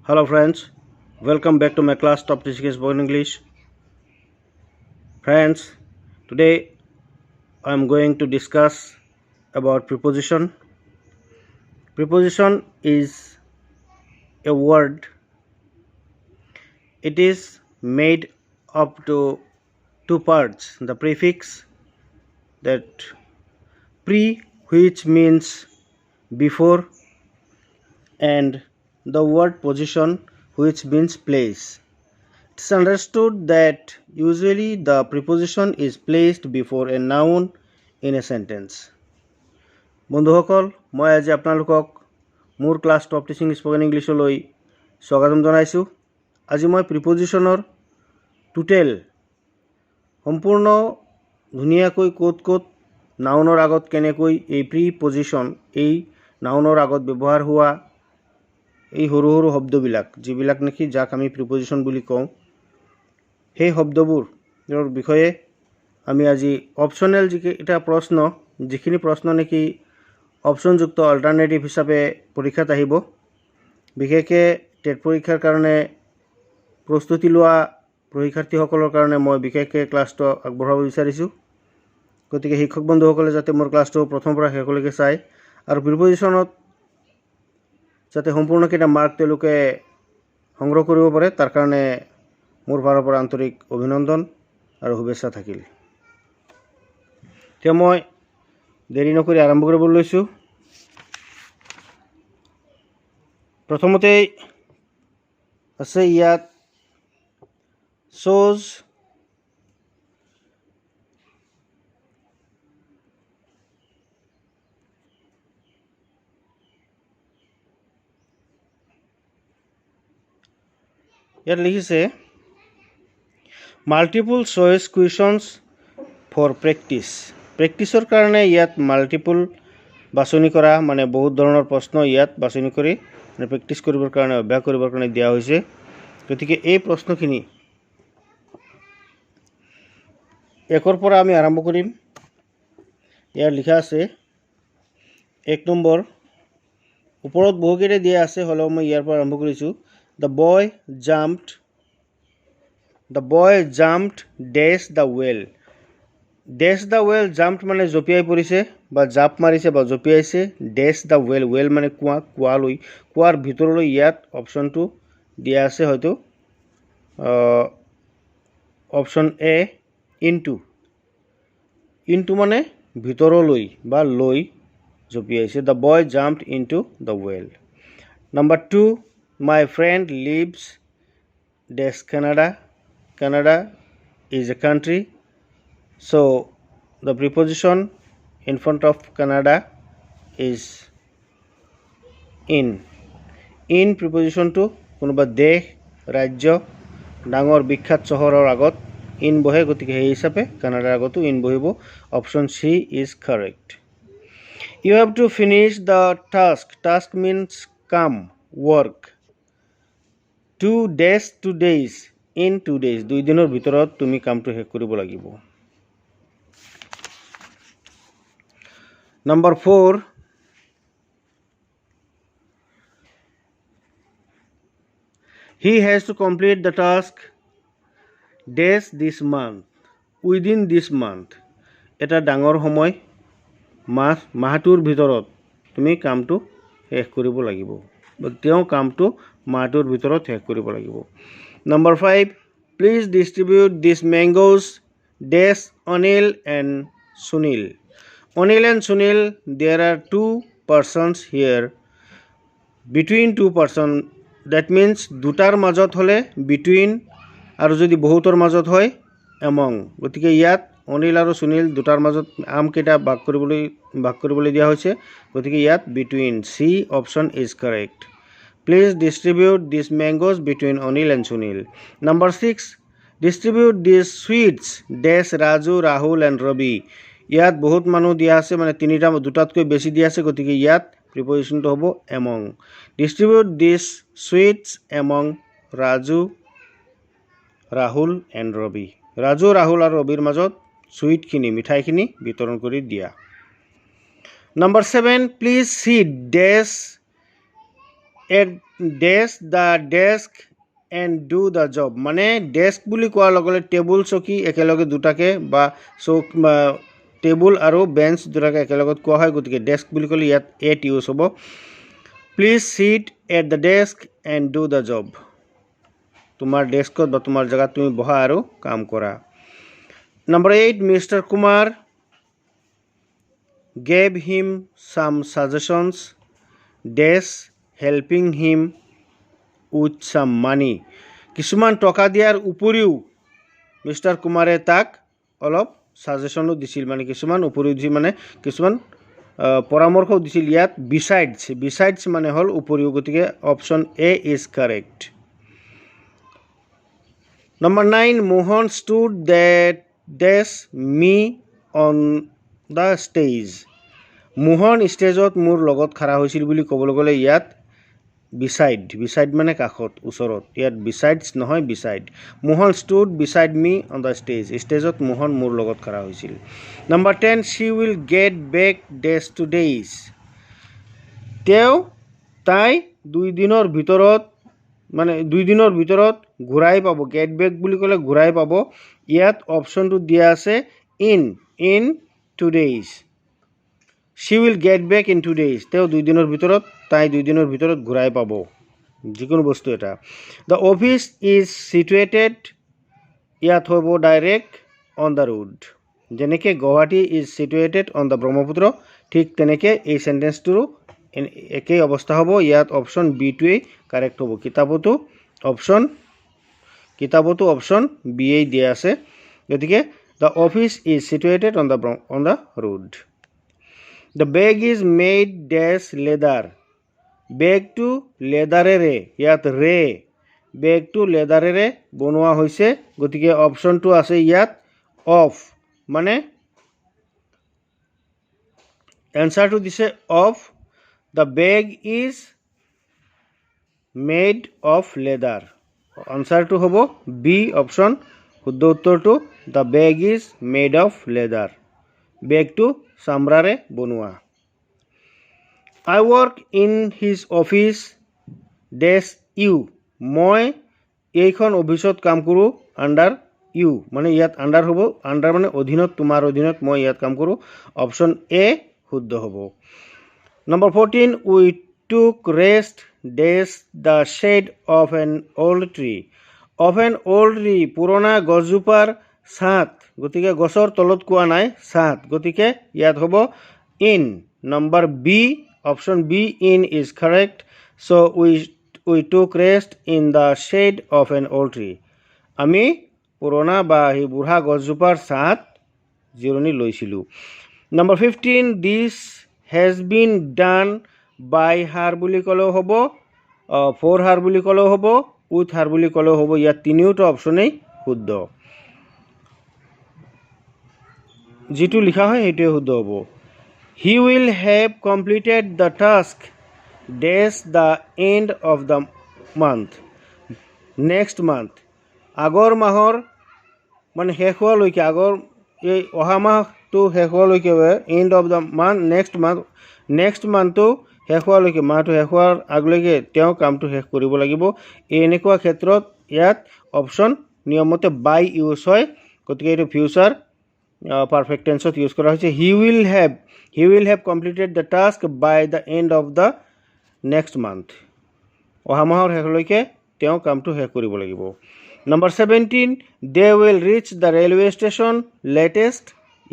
Hello friends, welcome back to my class Top Teaching Spoken English. Friends, today I am going to discuss about preposition. Preposition is a word. It is made up to two parts. The prefix, that pre, which means before, and the word position, which means place. It's understood that usually the preposition is placed before a noun in a sentence. বন্ধুসকল, মই আজি আপোনালোকক মোৰ class top teaching spoken ইংলিছলৈ স্বাগতম জনাইছোঁ। আজি মই প্ৰিপজিশ্যনৰ total সম্পূৰ্ণ ধুনীয়াকৈ ক'ত নাউনৰ আগত কেনেকৈ এই প্ৰিপজিশ্যন এই নাউনৰ আগত ব্যৱহাৰ হোৱা এই সৰু সৰু শব্দবিলাক যিবিলাক নেকি যাক আমি প্ৰিপজিশ্যন বুলি কওঁ সেই শব্দবোৰৰ বিষয়ে আমি আজি অপশ্যনেল যিকেইটা প্ৰশ্ন যিখিনি প্ৰশ্ন নেকি অপশ্যনযুক্ত অল্টাৰনেটিভ হিচাপে পৰীক্ষাত আহিব, বিশেষকৈ টেট পৰীক্ষাৰ কাৰণে প্ৰস্তুতি লোৱা পৰীক্ষাৰ্থীসকলৰ কাৰণে মই বিশেষকৈ ক্লাছটো আগবঢ়াব বিচাৰিছোঁ। গতিকে শিক্ষক বন্ধুসকলে যাতে মোৰ ক্লাছটো প্ৰথমৰ পৰা শেষলৈকে চায় আৰু প্ৰিপজিশ্যনত যাতে সম্পূৰ্ণকেইটা মাৰ্ক তেওঁলোকে সংগ্ৰহ কৰিব পাৰে তাৰ কাৰণে মোৰ ফালৰ পৰা আন্তৰিক অভিনন্দন আৰু শুভেচ্ছা থাকিল। এতিয়া মই দেৰি নকৰি আৰম্ভ কৰিবলৈ লৈছোঁ। প্ৰথমতেই আছে ইয়াত shows ইয়াত লিখিছে multiple choice questions for practice. প্ৰেক্টিছৰ কাৰণে ইয়াত মাল্টিপল বাছনি কৰা মানে বহুত ধৰণৰ প্ৰশ্ন ইয়াত বাছনি কৰি প্ৰেক্টিছ কৰিবৰ কাৰণে অভ্যাস কৰিবৰ কাৰণে দিয়া হৈছে। গতিকে এই প্ৰশ্নখিনি একৰ পৰা আমি আৰম্ভ কৰিম। ইয়াৰ লিখা আছে 1 নম্বৰ, ওপৰত বহুকেইটা দিয়া আছে হ'লেও মই ইয়াৰ পৰা আৰম্ভ কৰিছোঁ। The boy jumped dash the well. Dash the well, jumped মানে জঁপিয়াই পৰিছে বা জাপ মাৰিছে বা জঁপিয়াইছে। dash the well, well মানে কুঁৱা, কুঁৱাৰ ভিতৰলৈ ইয়াত অপশ্যনটো দিয়া আছে হয়তো অপশ্যন এ ইনটু মানে ভিতৰলৈ বা লৈ জঁপিয়াইছে। The boy jumped into the well. Number 2, my friend lives dash Canada. Canada is a country, so the preposition in front of Canada is in preposition to কোনোবা দেশ ৰাজ্য ডাঙৰ বিখ্যাত চহৰৰ আগত ইন বহে, গতিকে সেই হিচাপে কানাডাৰ আগতো ইন বহিব। Option C is correct. You have to finish the task. Task means come, work. 2 days in 2 days, 2 দিনৰ ভিতৰত তুমি কামটো শেষ কৰিব লাগিব। Number 4, he has to complete the task dash this month, within this month. এটা ডাঙৰ সময় মাহটোৰ ভিতৰত তুমি কামটো শেষ কৰিব লাগিব, তেওঁ কামটো মাহটোৰ ভিতৰত শেষ কৰিব লাগিব। Number 5, please distribute these mangoes dash Anil and Sunil. Anil and Sunil, there are 2 persons here. Between 2 person, that means দুটাৰ মাজত হ'লে between আৰু যদি বহুতৰ মাজত হয় among। গতিকে ইয়াত অনিল আৰু সুনীল দুটাৰ মাজত আমকেইটা ভাগ কৰিবলৈ দিয়া হৈছে, গতিকে ইয়াত between, C option is correct. Please distribute these mangoes between Anil and Sunil. Number 6, distribute these sweets dash Raju, Rahul and Ravi. ইয়াত বহুত মানুহ দিয়া আছে মানে দুটাতকৈ বেছি দিয়া আছে, গতিকে ইয়াত প্ৰিপজিশ্যনটো হ'ব among. Distribute these sweets among Raju, Rahul and Ravi. Raju, Rahul আৰু ৰবিৰ মাজত সুইটখিনি মিঠাইখিনি বিতৰণ কৰি দিয়া। Number 7, please see dash at the desk and do the job মানে ডেস্ক বুলি কোৱাৰ লগে লগে টেবুল চকী একেলগে দুটাকে বা টেবুল আৰু বেঞ্চ দুটাকে একেলগত কোৱা হয়, গতিকে ডেস্ক বুলি ক'লে ইয়াত এট ইউজ হ'ব। Please sit at the desk and do the job, তোমাৰ ডেস্কত বা তোমাৰ জেগাত তুমি বহা আৰু কাম কৰা। Number 8, mister Kumar gave him some suggestions, helping him with some money. কিছুমান টকা দিয়াৰ উপৰিও মিষ্টাৰ কুমাৰে তাক অলপ ছাজেশ্যনো দিছিল, মানে কিছুমান উপৰিও দিছিল, মানে কিছুমান পৰামৰ্শও দিছিল। ইয়াত বিচাইডছ মানে হ'ল উপৰিও, গতিকে option A is correct. Number 9, Mohan stood that me on the stage. Mohan ষ্টেজত মোৰ লগত খাৰা হৈছিল বুলি ক'বলৈ গ'লে ইয়াত বিচাইড মানে কাষত, ওচৰত, ইয়াত বিচাইডছ নহয়, beside. Mohan stood beside me on the stage, ষ্টেজত মোহন মোৰ লগত খাৰা হৈছিল। Number 10, she will get back days to days. তাই 2 দিনৰ ভিতৰত ঘূৰাই পাব। গেট বেক বুলি ক'লে ঘূৰাই পাব। ইয়াত অপশ্যনটো দিয়া আছে in 2 days. she will get back in 2 days. তাই 2 দিনৰ ভিতৰত ঘূৰাই পাব যিকোনো বস্তু এটা। the office is situated, ইয়াত হ'ব ডাইৰেক্ট on the road. যেনেকৈ Guwahati is situated on the Brahmaputra, ঠিক তেনেকৈ এই চেণ্টেন্সটোৰো একেই অৱস্থা হ'ব। ইয়াত অপশ্যন বিটোৱেই কাৰেক্ট হ'ব। কিতাপতো অপশ্যন বিয়েই দিয়া আছে, গতিকে the office is situated on the road. the bag is made leather. বেগটো লেদাৰেৰে, ইয়াত বেগটো লেদাৰেৰে বনোৱা হৈছে, গতিকে অপশ্যনটো আছে ইয়াত অফ, মানে এনচাৰটো দিছে of. the bag is made of leather, আনচাৰটো হ'ব বি অপশ্যন, শুদ্ধ উত্তৰটো the bag is made of leather, বেগটো চামৰাৰে বনোৱা। I work in his office -you, মই এইখন অফিচত কাম কৰোঁ আণ্ডাৰ ইউ, মানে ইয়াত আণ্ডাৰ হ'ব, আণ্ডাৰ মানে অধীনত, তোমাৰ অধীনত মই ইয়াত কাম কৰোঁ। অপশ্যন এ শুদ্ধ হ'ব। Number 14, we took rest the shade of an old tree. পুৰণা গছজোপাৰ ছাঁত, গতিকে গছৰ তলত কোৱা নাই, ছাঁত, গতিকে ইয়াত হ'ব in. Number B, option B in is correct. so we took rest in the shade of an old tree. আমি পুৰণা বা সেই বুঢ়া গছজোপাৰ ছাঁত জিৰণি লৈছিলোঁ। Number 15, this has been done by her বুলি ক'লেও হ'ব, for her বুলি ক'লেও হ'ব, with her বুলি ক'লেও হ'ব। ইয়াত তিনিওটা অপশ্যনেই শুদ্ধ, যিটো লিখা হয় সেইটোৱে শুদ্ধ হ'ব। he will have completed the task the end of the month. next month, আগৰ মাহৰ মানে শেষ হোৱালৈকে, এই অহা মাহটো শেষ হোৱালৈকে, and of the month, next মান্থটো শেষ হোৱালৈকে, মাহটো শেষ হোৱাৰ আগলৈকে তেওঁ কামটো শেষ কৰিব লাগিব। এনেকুৱা ক্ষেত্ৰত ইয়াত অপশ্যন নিয়মমতে বাই ইউজ হয়, গতিকে এইটো ফিউচাৰ পাৰফেক্ট টেন্সত ইউজ কৰা হৈছে। he will have completed the task by the end of the next month, অহা মাহৰ শেষলৈকে তেওঁ কামটো শেষ কৰিব লাগিব। Number 17, they will reach the railway station latest,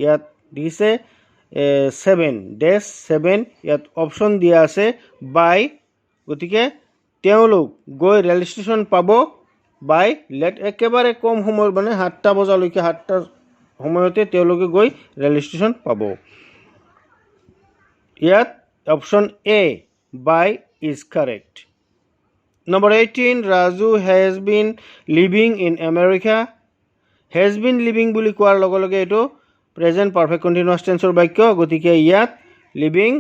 ইয়াত দিছে 7, ইয়াত অপশ্যন দিয়া আছে বাই, গতিকে তেওঁলোক গৈ ৰেল ষ্টেচন পাব বাই একেবাৰে কম সময়, মানে 7টা বজালৈকে, 7টাৰ সময়তে তেওঁলোকে গৈ ৰেল ষ্টেচন পাব। ইয়াত option A by is correct. Number 18, Raju has been living in America. Has been living বুলি কোৱাৰ লগে লগে এইটো প্ৰেজেণ্ট পাৰফেক্ট কণ্টিনিউৱাছ টেন্সৰ বাক্য, গতিকে ইয়াত লিভিং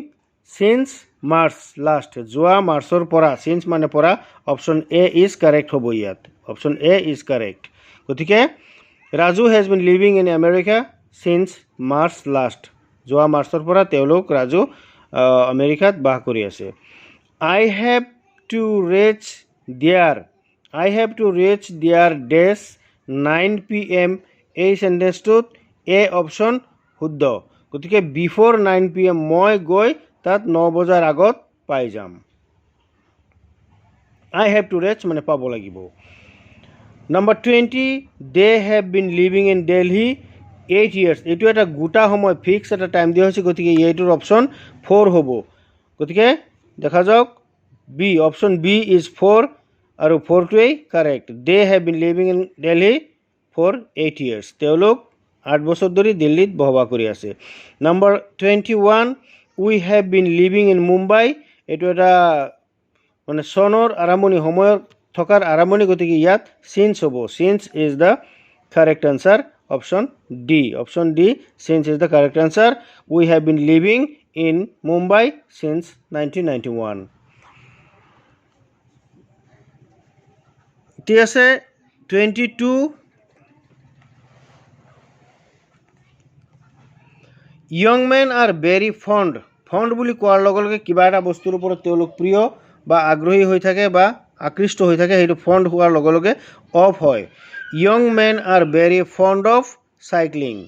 চিন্স মাৰ্চ লাষ্ট, যোৱা মাৰ্চৰ পৰা, চিন্স মানে পৰা, অপশ্যন এ ইজ কাৰেক্ট হ'ব। ইয়াত অপশ্যন এ ইজ কাৰেক্ট, গতিকে Raju has been living in America signs March last, যোৱা মাৰ্চৰ পৰা ৰাজু আমেৰিকাত বাস কৰি আছে। I have to reach there. I have to reach there dash 9 p.m. এই সেন্টেন্সটোত এ অপশ্যন শুদ্ধ গতিকে বিফোৰ 9 p.m. মই গৈ তাত 9 বজাৰ আগত পাই যাম I have to reach মানে পাব লাগিব Number 20 they have been living in Delhi 8 years এইটো এটা গোটা সময় ফিক্স এটা টাইম দিয়া হৈছে গতিকে এইটোৰ অপশ্যন 4 হ'ব গতিকে দেখা যাওক বি অপশ্যন বি ইজ 4 আৰু 4 টোৱে correct they have been living in Delhi for 8 years তেওঁলোক 8 বছৰ ধৰি দিল্লীত বসবাস কৰি আছে number 21 we have been living in Mumbai এইটো এটা মানে চনৰ আৰম্ভণি সময়ৰ থকাৰ আৰম্ভণি গতিকে ইয়াত সিন্স হ'ব since is the correct answer option D since is the correct answer we have been living in Mumbai since 1991 ঠিক আছে 22 young men are very fond বুলি কোৱাৰ লগে লগে কিবা এটা বস্তুৰ ওপৰত তেওঁলোক প্ৰিয় বা আগ্ৰহী হৈ থাকে বা আকৃষ্ট হৈ থাকে সেইটো ফন্ড হোৱাৰ লগে লগে অফ হয় young men are very fond of cycling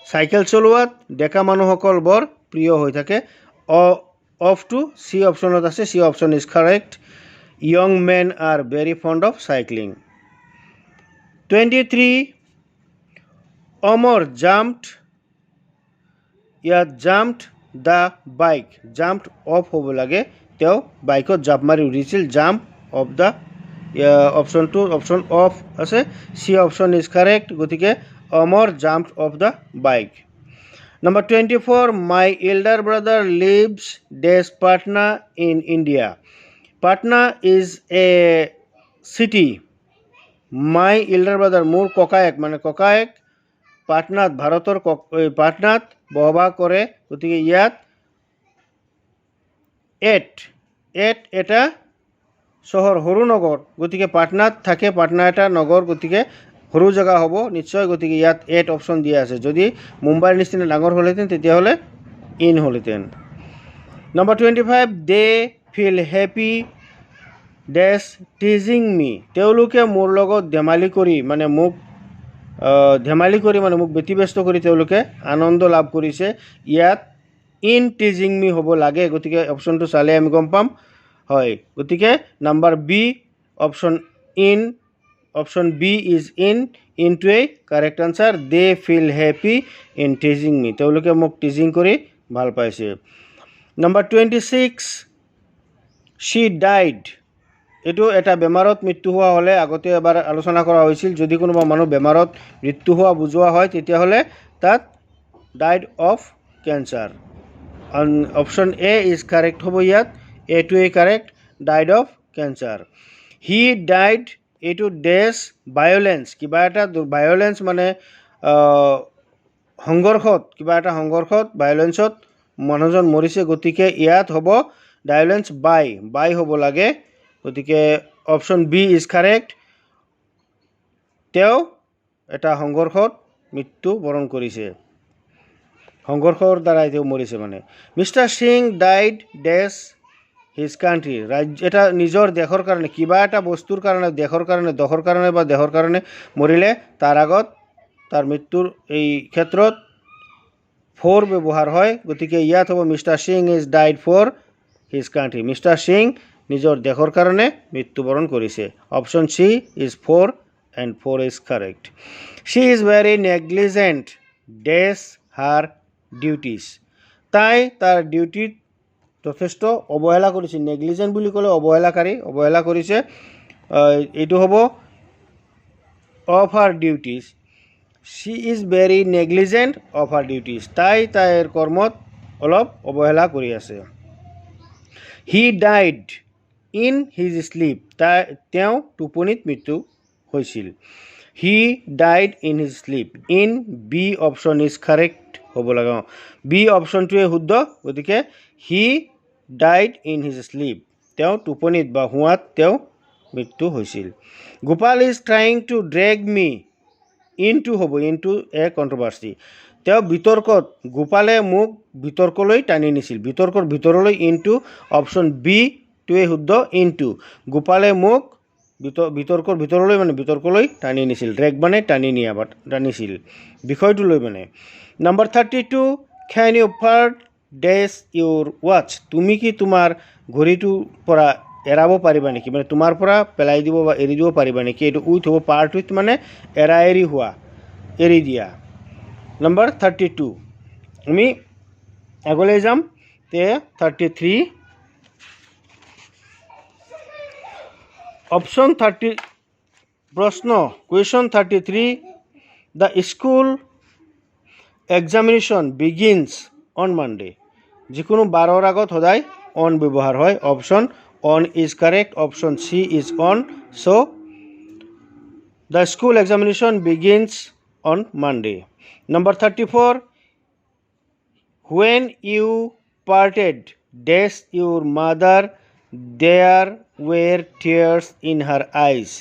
cycle চলোৱাত ডেকা মানুহসকল বৰ প্ৰিয় হৈ থাকে অফ টু সি অপশ্যনত আছে C option is correct young men are very fond of cycling 23 Omar jumped ইয়াত jumped the bike jumped off হ'ব লাগে তেওঁ বাইকত জাপ মাৰি উঠিছিল jump off the option to option off আছে সি অপশ্যন ইজ কাৰেক্ট গতিকে Amar jumped off the bike number 24 my elder brother lives dash Patna in India Patna is a city my elder brother মোৰ ককায়েক মানে ককায়েক পাটনাত ভাৰতৰ পাটনাত বসবাস কৰে গতিকে ইয়াত এট এটা চহৰ সৰু নগৰ গতিকে পাটনাত থাকে পাটনা এটা নগৰ গতিকে সৰু জায়গা হ'ব নিশ্চয় গতিকে ইয়াত এট অপশ্যন দিয়া আছে যদি মুম্বাইৰ নিচিনা ডাঙৰ হ'লেতেন তেতিয়াহ'লে ইন হ'লেতেন number 25 they feel happy dash teasing me তেওঁলোকে মোৰ লগত ধেমালি কৰি মানে মোক ব্যতিব্যস্ত কৰি তেওঁলোকে আনন্দ লাভ কৰিছে ইয়াত ইন টিজিং মি হ'ব লাগে গতিকে অপশ্যনটো চালে আমি গম পাম হয় গতিকে number B option B is ইনটোৱে correct answer they feel happy in teasing me তেওঁলোকে মোক টিজিং কৰি ভাল পাইছে নাম্বাৰ 26 শ্বি ডাইড এইটো এটা বেমাৰত মৃত্যু হোৱা হ'লে আগতে এবাৰ আলোচনা কৰা হৈছিল যদি কোনোবা মানুহ বেমাৰত মৃত্যু হোৱা বুজোৱা হয় তেতিয়াহ'লে তাত died of cancer option A is correct হ'ব ইয়াত এইটোৱে correct died of cancer he died এইটো ডেছ ভায়োলেন্স কিবা এটা ভায়োলেন্স মানে সংঘৰ্ষত কিবা এটা সংঘৰ্ষত ভায়োলেন্সত মানুহজন মৰিছে গতিকে ইয়াত হ'ব ভায়োলেন্স বাই হ'ব লাগে গতিকে অপশ্যন বি ইজ কাৰেক্ট তেওঁ এটা সংঘৰ্ষত মৃত্যুবৰণ কৰিছে সংঘৰ্ষৰ দ্বাৰাই তেওঁ মৰিছে মানে মিষ্টাৰ সিং ডাইড ডেছ হিজ কাণ্ট্ৰি ৰাজ্য এটা নিজৰ দেশৰ কাৰণে কিবা এটা বস্তুৰ কাৰণে দেশৰ কাৰণে দহৰ কাৰণে বা দেশৰ কাৰণে মৰিলে তাৰ আগত তাৰ মৃত্যুৰ এই ক্ষেত্ৰত ফৰ ব্যৱহাৰ হয় গতিকে ইয়াত হ'ব mister Singh is died for his country mister Singh নিজৰ দেশৰ কাৰণে মৃত্যুবৰণ কৰিছে option C is 4 and 4 is correct she is very negligent dash her duties তাই তাৰ ডিউটিত যথেষ্ট অৱহেলা কৰিছে নেগলিজেন্ট বুলি ক'লে অৱহেলা কৰিছে এইটো হ'ব of her duties she is very negligent of her duties তাইৰ কৰ্মত অলপ অৱহেলা কৰি আছে he died in his sleep তেওঁ টোপনিত মৃত্যু হৈছিল he died in his sleep in b option is correct হ'ব লাগে বি অপশ্যনটোৱে শুদ্ধ গতিকে he died in his sleep তেওঁ টোপনিত বা হুৱাত তেওঁ মৃত্যু হৈছিল Gopal is trying to drag me into হ'ব into a controversy তেওঁ বিতৰ্কত গোপালে মোক বিতৰ্কলৈ টানি নিছিল বিতৰ্কৰ ভিতৰলৈ into অপশ্যন বি টোৱে শুদ্ধ ইনটু গোপালে মোক বিতৰ্কৰ ভিতৰলৈ মানে বিতৰ্কলৈ টানি নিছিল ড্ৰেগ মানে টানি নিয়া বা টানিছিল বিষয়টোলৈ মানে number 32 can you part dash your watch তুমি কি তোমাৰ ঘড়ীটোৰ পৰা এৰাব পাৰিবা নেকি মানে তোমাৰ পৰা পেলাই দিব বা এৰি দিব পাৰিবা নেকি এইটো উইথ হ'ব পাৰ্ট উইথ মানে এৰা এৰি হোৱা এৰি দিয়া নম্বৰ 32 আমি আগলৈ যাম তে 33 অপশ্যন 30 প্ৰশ্ন question 33 the school examination begins on Monday যিকোনো বাৰৰ আগত সদায় অন ব্যৱহাৰ হয় option on is correct option C is on so' the school examination begins on Monday number 34 when you parted dash your mother there were tears in her eyes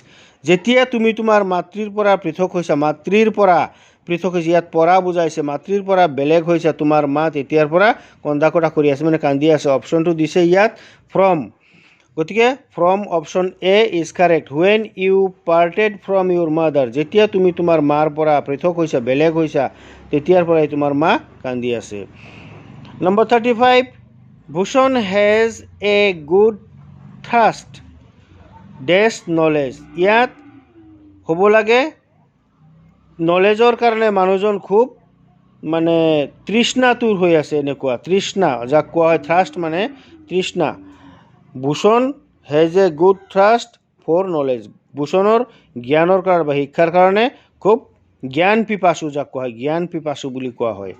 যেতিয়া তুমি তোমাৰ মাতৃৰ পৰা পৃথক হৈছা মাতৃৰ পৰা পৃথক হৈছে ইয়াত পৰা বুজাইছে মাতৃৰ পৰা বেলেগ হৈছে তোমাৰ মা তেতিয়াৰ পৰা কন্দা কটা কৰি আছে মানে কান্দি আছে অপশ্যনটো দিছে ইয়াত ফ্ৰম গতিকে from option A is correct when you parted from your mother যেতিয়া তুমি তোমাৰ মাৰ পৰা পৃথক হৈছা বেলেগ হৈছা তেতিয়াৰ পৰাই তোমাৰ মা কান্দি আছে number 35 Bhushan has a good thirst dash knowledge ইয়াত হ'ব লাগে নলেজৰ কাৰণে মানুহজন খুব মানে তৃষ্ণাতুৰ হৈ আছে এনেকুৱা তৃষ্ণা যাক কোৱা হয় থ্ৰাষ্ট মানে তৃষ্ণা Bhushan has a good thirst for knowledge ভূষণৰ জ্ঞানৰ কাৰণে বা শিক্ষাৰ কাৰণে খুব জ্ঞান পিপাসু যাক কোৱা হয় জ্ঞান পিপাসু বুলি কোৱা হয়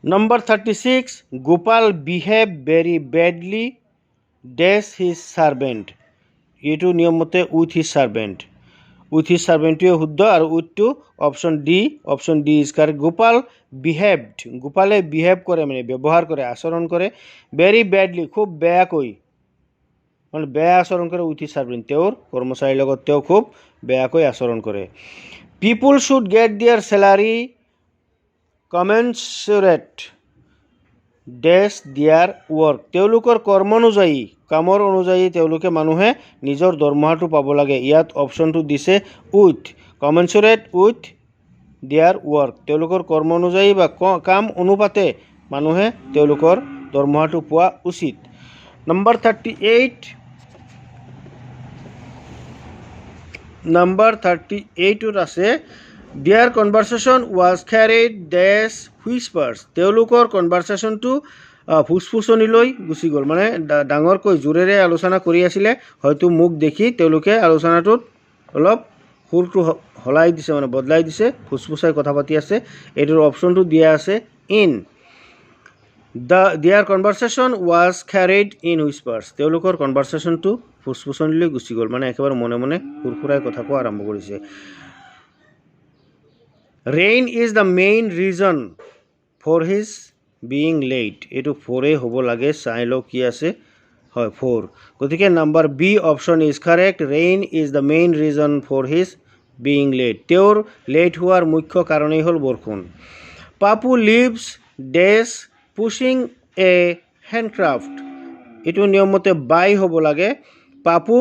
number 36 Gopal behave very badly dash his servant এইটো নিয়ম মতে উইথ হিজ ছাৰ্ভেণ্ট টোৱে শুদ্ধ আৰু উইথটো option D is correct Gopal behaved গোপালে বিহেভ কৰে মানে ব্যৱহাৰ কৰে আচৰণ কৰে ভেৰি বেডলি খুব বেয়াকৈ মানে বেয়া আচৰণ কৰে উইথ হিজ ছাৰ্ভেণ্ট তেওঁৰ কৰ্মচাৰীৰ লগত তেওঁ খুব বেয়াকৈ আচৰণ কৰে পিপুল শুড গেট দিয়াৰ চেলাৰী কমেনচুৰেট ডেছ দিয়াৰ ৱৰ্ক তেওঁলোকৰ কৰ্ম অনুযায়ী কামৰ অনুযায়ী তেওঁলোকে মানুহে নিজৰ দৰমহাটো পাব লাগে ইয়াত অপশ্যনটো দিছে উইথ কমেনচুৰেট উইথ দিয়াৰ ৱৰ্ক তেওঁলোকৰ কৰ্ম অনুযায়ী বা কাম অনুপাতে মানুহে তেওঁলোকৰ দৰমহাটো পোৱা উচিত নম্বৰ 38 আছে Their conversation was carried dash whispers তেওঁলোকৰ কনভাৰচেশ্যনটো ফুসফুসনিলৈ গুচি গ'ল মানে ডাঙৰকৈ জোৰেৰে আলোচনা কৰি আছিলে হয়তো মুখ দেখি তেওঁলোকে আলোচনাটোত অলপ সুৰটো হলাই দিছে মানে বদলাই দিছে ফুসফুসাই কথা পাতি আছে এইটোৰ অপশ্যনটো দিয়া আছে in their conversation was carried in whispers তেওঁলোকৰ কনভাৰচেশ্যনটো ফুসফুসনিলৈ গুচি গ'ল মানে একেবাৰে মনে মনে সুৰসুৰাই কথা কোৱা আৰম্ভ কৰিছে Rain is the main reason for his being late এইটো 4 হ'ব লাগে চাই লও কি আছে হয় 4 গতিকে number B option is correct rain is the main reason for his being late তেওঁৰ লেট হোৱাৰ মুখ্য কাৰণেই হ'ল বৰষুণ পাপু লিভছ ডেছ পুছিং এ হেণ্ডক্ৰাফ্ট এইটো নিয়মমতে বাই হ'ব লাগে পাপু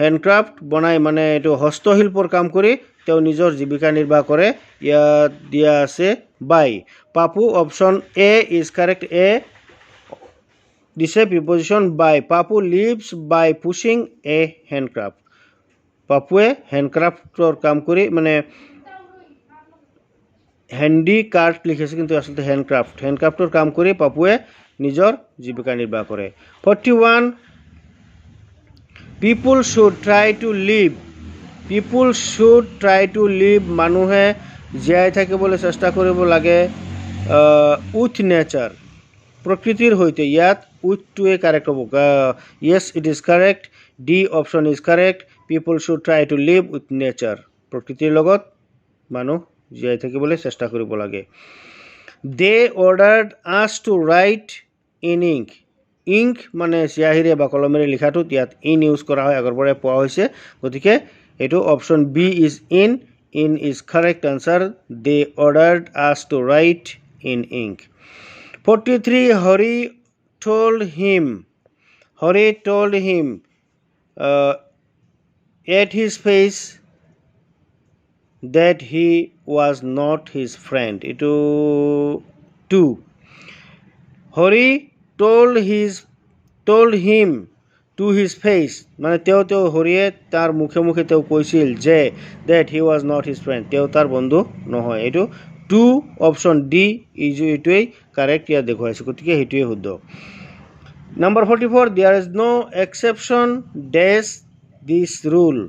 হেণ্ডক্ৰাফ্ট বনাই মানে এইটো হস্তশিল্পৰ কাম কৰি তেওঁ নিজৰ জীৱিকা নিৰ্বাহ কৰে ইয়াত দিয়া আছে by Papu option A is correct A দিছে preposition by Papu lives by pursuing a handicraft পাপুৱে হেণ্ডক্ৰাফ্টৰ কাম কৰি মানে হেণ্ডি কাৰ্ট লিখিছে কিন্তু আচলতে হেণ্ডক্ৰাফ্টৰ কাম কৰি পাপুৱে নিজৰ জীৱিকা নিৰ্বাহ কৰে 41 People should try to live মানুহে জীয়াই থাকিবলৈ চেষ্টা কৰিব লাগে উইথ নেচাৰ প্ৰকৃতিৰ সৈতে ইয়াত উইথটোৱে কাৰেক্ট হ'ব yes it is correct D option is correct people should try to live with nature প্ৰকৃতিৰ লগত মানুহ জীয়াই থাকিবলৈ চেষ্টা কৰিব লাগে দে ordered us to write in ink মানে চিয়াহীৰে বা কলমেৰে লিখাটোত ইয়াত ইন ইউজ কৰা হয় আগৰ পৰাই পোৱা হৈছে গতিকে এইটো option B is in is correct answer they ordered us to write in ink 43 Hari told him at his face that he was not his friend. Itu 2. Hori told him to his face, মানে তেওঁ হৰিয়ে তাৰ মুখে মুখে তেওঁ কৈছিল যে that he was not his friend, তেওঁ তাৰ বন্ধু নহয়। এইটো 2 অপশ্যন ডি এইটোৱেই কাৰেক্ট ইয়াত দেখুৱাইছে, গতিকে সেইটোৱেই শুদ্ধ। Number 44, there is no exception dash this rule.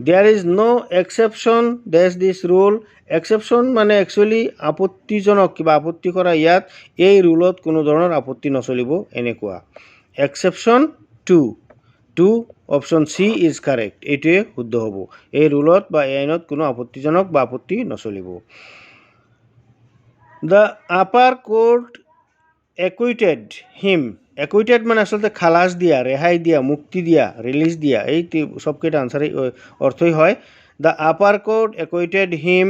There is no exception dash this rule. Exception মানে একচুৱেলি আপত্তিজনক কিবা আপত্তি কৰা, ইয়াত এই ৰুলত কোনো ধৰণৰ আপত্তি নচলিব এনেকুৱা। Exception 2 option C is correct, এইটোৱে শুদ্ধ হ'ব। এই ৰুলত বা এই আইনত কোনো আপত্তিজনক বা আপত্তি নচলিব। The upper court acquitted him. Acquitted মানে আচলতে খালাস দিয়া, ৰেহাই দিয়া, মুক্তি দিয়া, ৰিলিজ দিয়া, এই সবকেইটা আনসাৰ অৰ্থই হয়। The upper court acquitted him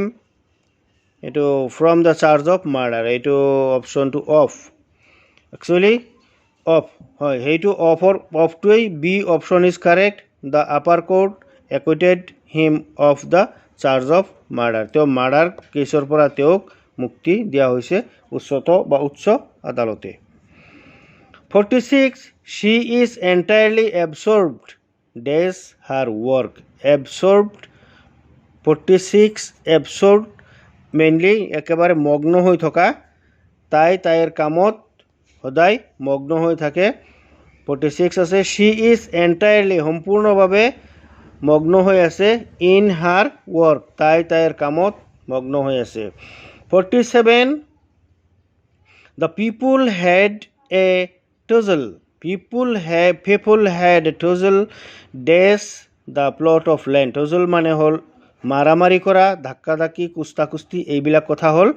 এইটো from the charge of murder, এইটো অপশ্যনটো অফ, একচুৱেলি অফ হয়, সেইটো অফটোৱেই B option is correct. The upper court acquitted him of the charge of murder, তেওঁ মাৰ্ডাৰ কেছৰ পৰা তেওঁক মুক্তি দিয়া হৈছে উচ্চ আদালতে। 46, she is entirely absorbed dash her work. Absorbed 46, absorbed mainly একেবাৰে মগ্ন হৈ থকা, তাইৰ কামত সদায় মগ্ন হৈ থাকে। 46 আছে she is entirely সম্পূৰ্ণভাৱে মগ্ন হৈ আছে in her work, তাইৰ কামত মগ্ন হৈ আছে। 47, the people had a tussle. People had a tussle dash the plot of land. Tussle মানে হ'ল মাৰামাৰি কৰা, ধাক্কাধাক্কি, কুস্তাকুস্তি, এইবিলাক কথা হ'ল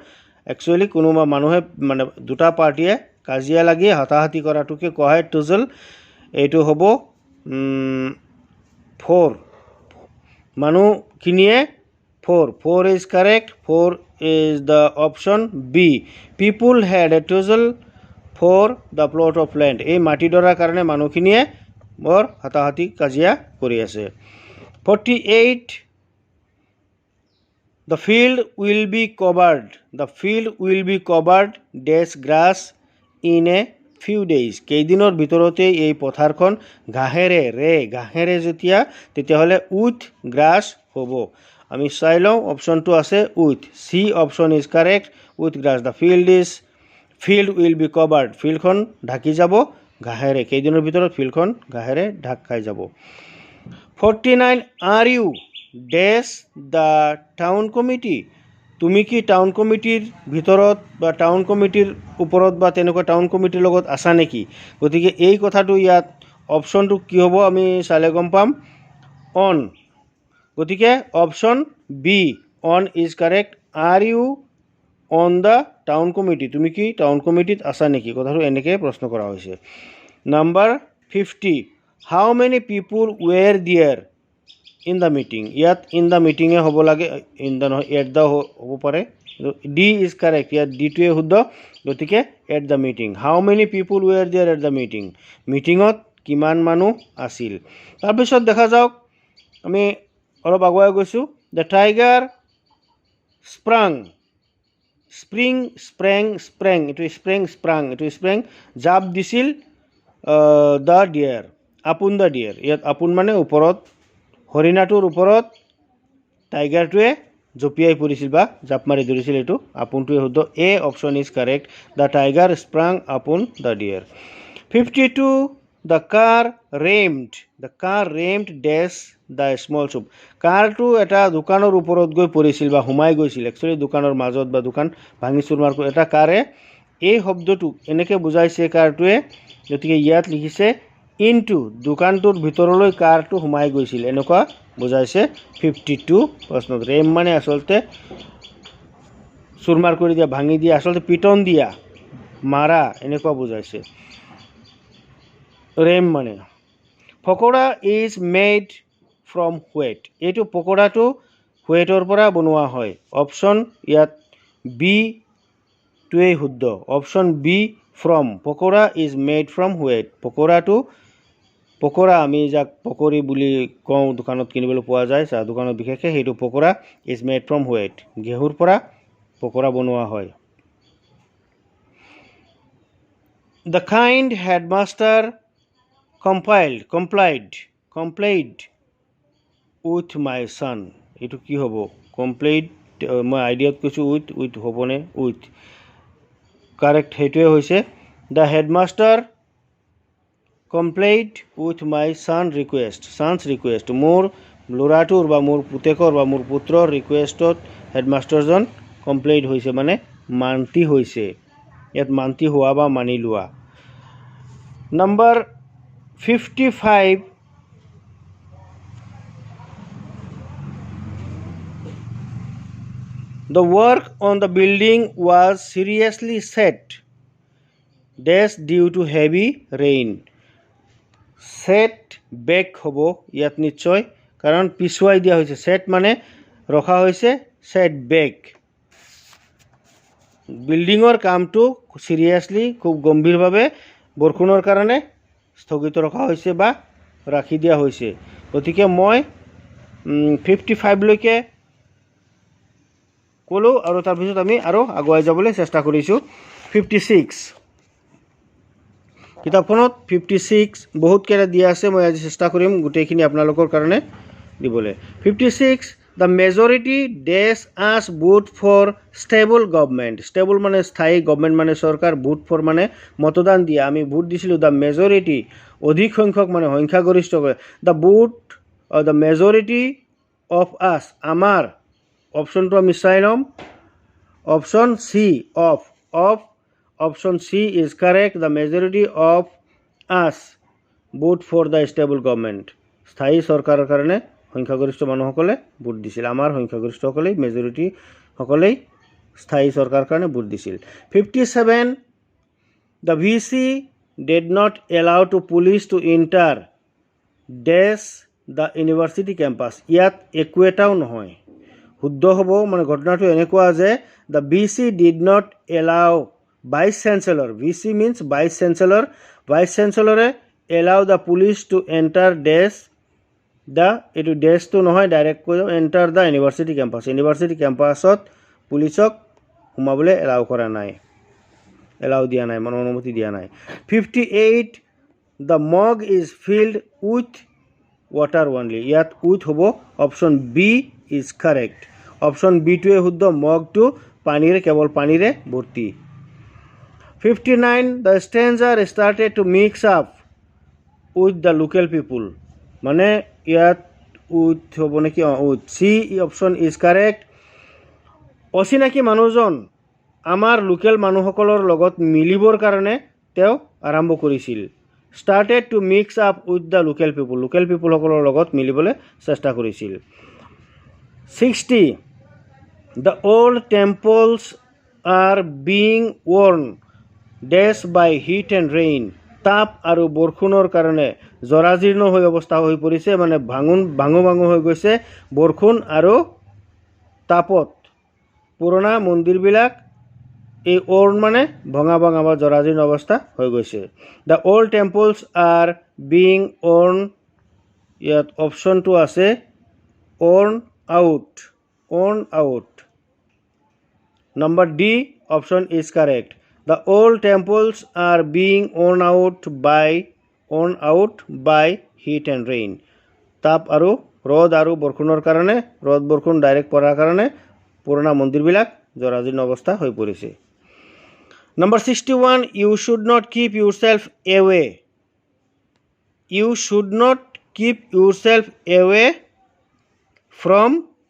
একচুৱেলি কোনোবা মানুহে মানে দুটা পাৰ্টিয়ে কাজিয়া লাগি হাতাহাতি কৰাটোকে কোৱা হয় tussle। এইটো হ'ব 4, মানুহখিনিয়ে 4 is correct, 4 is the option B. People had a tussle for the plot of land. এই মাটিডৰাৰ কাৰণে মানুহখিনিয়ে বৰ হাতাহাতি কাজিয়া কৰি আছে। 48, the field will be covered dash grass in a few days. কেইদিনৰ ভিতৰতে এই পথাৰখন ঘাঁহেৰে যেতিয়া তেতিয়াহ'লে উইথ গ্ৰাছ হ'ব। আমি চাই লওঁ, অপশ্যনটো আছে with, C option is correct, with grass. The field will be covered, ফিল্ডখন ঢাকি যাব ঘাঁহেৰে, কেইদিনৰ ভিতৰত ফিল্ডখন ঘাঁহেৰে ঢাক খাই যাব। 49, are you dash the town committee, তুমি কি টাউন কমিটিৰ ভিতৰত বা টাউন কমিটিৰ ওপৰত বা তেনেকুৱা টাউন কমিটিৰ লগত আছা নেকি? গতিকে এই কথাটো ইয়াত অপশ্যনটো কি হ'ব আমি চালে গম পাম, অন। গতিকে option B on is correct. Are you on the town committee, তুমি কি টাউন কমিটিত আছা নেকি, কথাটো এনেকৈ প্ৰশ্ন কৰা হৈছে। Number 50, how many people were there in the meeting. ইয়াত ইন দ্য মিটিঙে হ'ব লাগে, ইন দ্য নহয় এট দ্য হ'ব পাৰে, ডি ইজ কাৰেক্ট, ইয়াত ডিটোৱে শুদ্ধ, গতিকে at the meeting. How many people were there at the meeting, মিটিঙত কিমান মানুহ আছিল। তাৰপিছত দেখা যাওক, আমি অলপ আগুৱাই গৈছোঁ। দ্য টাইগাৰ স্প্ৰাং জাপ দিছিল দ্য ডিয়াৰ, আপোন দ্য ডিয়াৰ, ইয়াত আপোন মানে ওপৰত, হৰিণাটোৰ ওপৰত টাইগাৰটোৱে জঁপিয়াই পৰিছিল বা জাপ মাৰি ধৰিছিল, এইটো আপোনটোৱে শুদ্ধ, A option is correct. The tiger sprang upon the deer. 52, the car rammed dash the small shop, কাৰটো এটা দোকানৰ ওপৰত গৈ পৰিছিল বা সোমাই গৈছিল, একচুৱেলি দোকানৰ মাজত বা দোকান ভাঙি চুৰমাৰ কৰি এটা কাৰে এই শব্দটোক এনেকৈ বুজাইছে কাৰটোৱে, গতিকে ইয়াত লিখিছে ইনটু, দোকানটোৰ ভিতৰলৈ কাৰটো সোমাই গৈছিল এনেকুৱা বুজাইছে 52 প্ৰশ্নত। ৰেম মানে আচলতে চুৰমাৰ কৰি দিয়া, ভাঙি দিয়া, আচলতে পিটন দিয়া, মাৰা এনেকুৱা বুজাইছে ৰেম মানে। পকোৰা ইজ মেড ফ্ৰম হুৱেট, এইটো পকোৰাটো হুৱেটৰ পৰা বনোৱা হয়। অপশ্যন ইয়াত বি টোৱেই শুদ্ধ, option B from. Pakora is made from wheat. Pakora আমি যাক পকৰি বুলি কওঁ দোকানত কিনিবলৈ পোৱা যায় চাহ দোকানত বিশেষকৈ সেইটো পকৰা ইজ মেড ফ্ৰম হুৱেট ঘেঁহুৰ পৰা পকৰা বনোৱা হয় the kind headmaster complied with my son এইটো কি হ'ব কমপ্লিট মই আইডিয়াত কৈছোঁ উইথ হ'বনে উইথ কাৰেক্ট সেইটোৱে হৈছে the headmaster complied with my son's request মোৰ ল'ৰাটোৰ বা মোৰ পুতেকৰ বা মোৰ পুত্ৰৰ ৰিকুৱেষ্টত হেডমাষ্টাৰজন কমপ্লিট হৈছে মানে মান্তি হৈছে ইয়াত মান্তি হোৱা বা মানি লোৱা number 55 The work on the building was seriously set due to heavy rain set back হ'ব ইয়াত নিশ্চয় কাৰণ পিছুৱাই দিয়া হৈছে set মানে ৰখা হৈছে set back বিল্ডিঙৰ কামটো সিৰিয়াসলি খুব গম্ভীৰভাৱে বৰষুণৰ কাৰণে স্থগিত ৰখা হৈছে বা ৰাখি দিয়া হৈছে গতিকে মই 55 লৈকে ক'লো আৰু তাৰ পিছত আমি আৰু আগুৱাই যাবলৈ চেষ্টা কৰিছো 56 কিতাপখনত 56 বহুত কেইটা দিয়া আছে মই আজি চেষ্টা কৰিম গোটেইখিনি আপোনালোকৰ কাৰণে দিবলৈ 56 the majority dash us vote for stable government stable মানে স্থায়ী গভর্নমেন্ট মানে সরকার vote for মানে মতদান দিয়া আমি ভোট দিছিলো the majority অধিক সংখ্যক মানে সংখ্যাগৰিষ্ঠ the vote or the majority of us আমাৰ অপশনটো আমি চাই লম option C of option C is correct the majority of us vote for the stable government স্থায়ী সরকারের কারণে সংখ্যাগরিষ্ঠ মানুহসকলে ভোট দিছিল আমাৰ সংখ্যাগৰিষ্ঠসকলে মেজৰিটি সকলেই স্থায়ী সরকার কারণে ভোট দিছিল 57 the VC did not allow to police to enter dash the university campus ইয়াত একোটাও নহয় শুদ্ধ হ'ব মানে ঘটনাটো এনেকুৱা যে the VC did not allow vice chancellor VC means vice chancellor allow the police to enter dash the etu dash to নহয় direct কৈ enter the university campusত পুলিচক সোমাবলৈ এলাউ কৰা নাই এলাউ দিয়া নাই মানে অনুমতি দিয়া নাই 58 the mug is filled with water only ইয়াত with হ'ব option B is correct option B টোৱে শুদ্ধ মগটো পানীৰে কেৱল পানীৰে ভৰ্তি 59 the stranger started to mix up with the local people মানে ইয়াত with হ'ব নেকি with C option is correct অচিনাকি মানুহজন আমাৰ লোকেল মানুহসকলৰ লগত মিলিবৰ কাৰণে তেওঁ আৰম্ভ কৰিছিল started to mix up with the local people সকলৰ লগত মিলিবলৈ চেষ্টা কৰিছিল 60 the old temples are being worn dash by heat and rain তাপ আৰু বৰষুণৰ কাৰণে জৰাজীৰ্ণ হৈ অৱস্থা হৈ পৰিছে মানে ভাঙো হৈ গৈছে বৰষুণ আৰু তাপত পুৰণা মন্দিৰবিলাক এই worn মানে ভঙা বা জৰাজীৰ্ণ অৱস্থা হৈ গৈছে the old temples are being worn ইয়াত অপশনটো আছে worn out number D option is correct the old temples are being worn out by heat and rain তাপ আৰু ৰদ আৰু বৰষুণৰ কাৰণে ৰদ বৰষুণ ডাইৰেক্ট পৰাৰ কাৰণে পুৰণা মন্দিৰবিলাক জৰাজীৰ্ণ অৱস্থা হৈ পৰিছে number 61 you should not keep yourself away from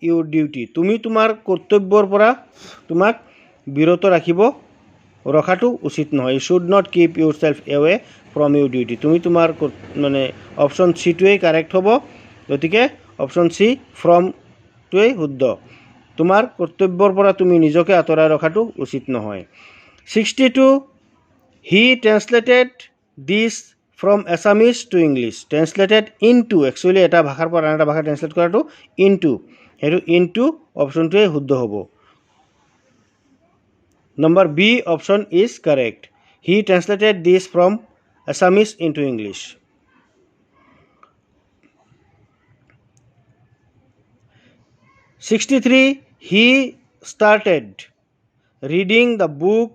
your duty তুমি তোমাৰ কৰ্তব্যৰ পৰা তোমাক বিৰত ৰখাটো উচিত নহয় you should not keep yourself away from your duty তুমি তোমাৰ মানে অপশন সি টোৱে কাৰেক্ট হ'ব গতিকে অপশন সি from টোৱে শুদ্ধ তোমাৰ কৰ্তব্যৰ পৰা তুমি নিজকে আঁতৰাই ৰখাটো উচিত নহয় 62 he translated this from Assamese to English translated into actually এটা ভাষাৰ পৰা আন এটা ভাষা ট্ৰান্সলেট কৰাটো into অপশনটোৱে শুদ্ধ হ'ব number B option is correct He translated this from Assamese into English. (63) He started reading the book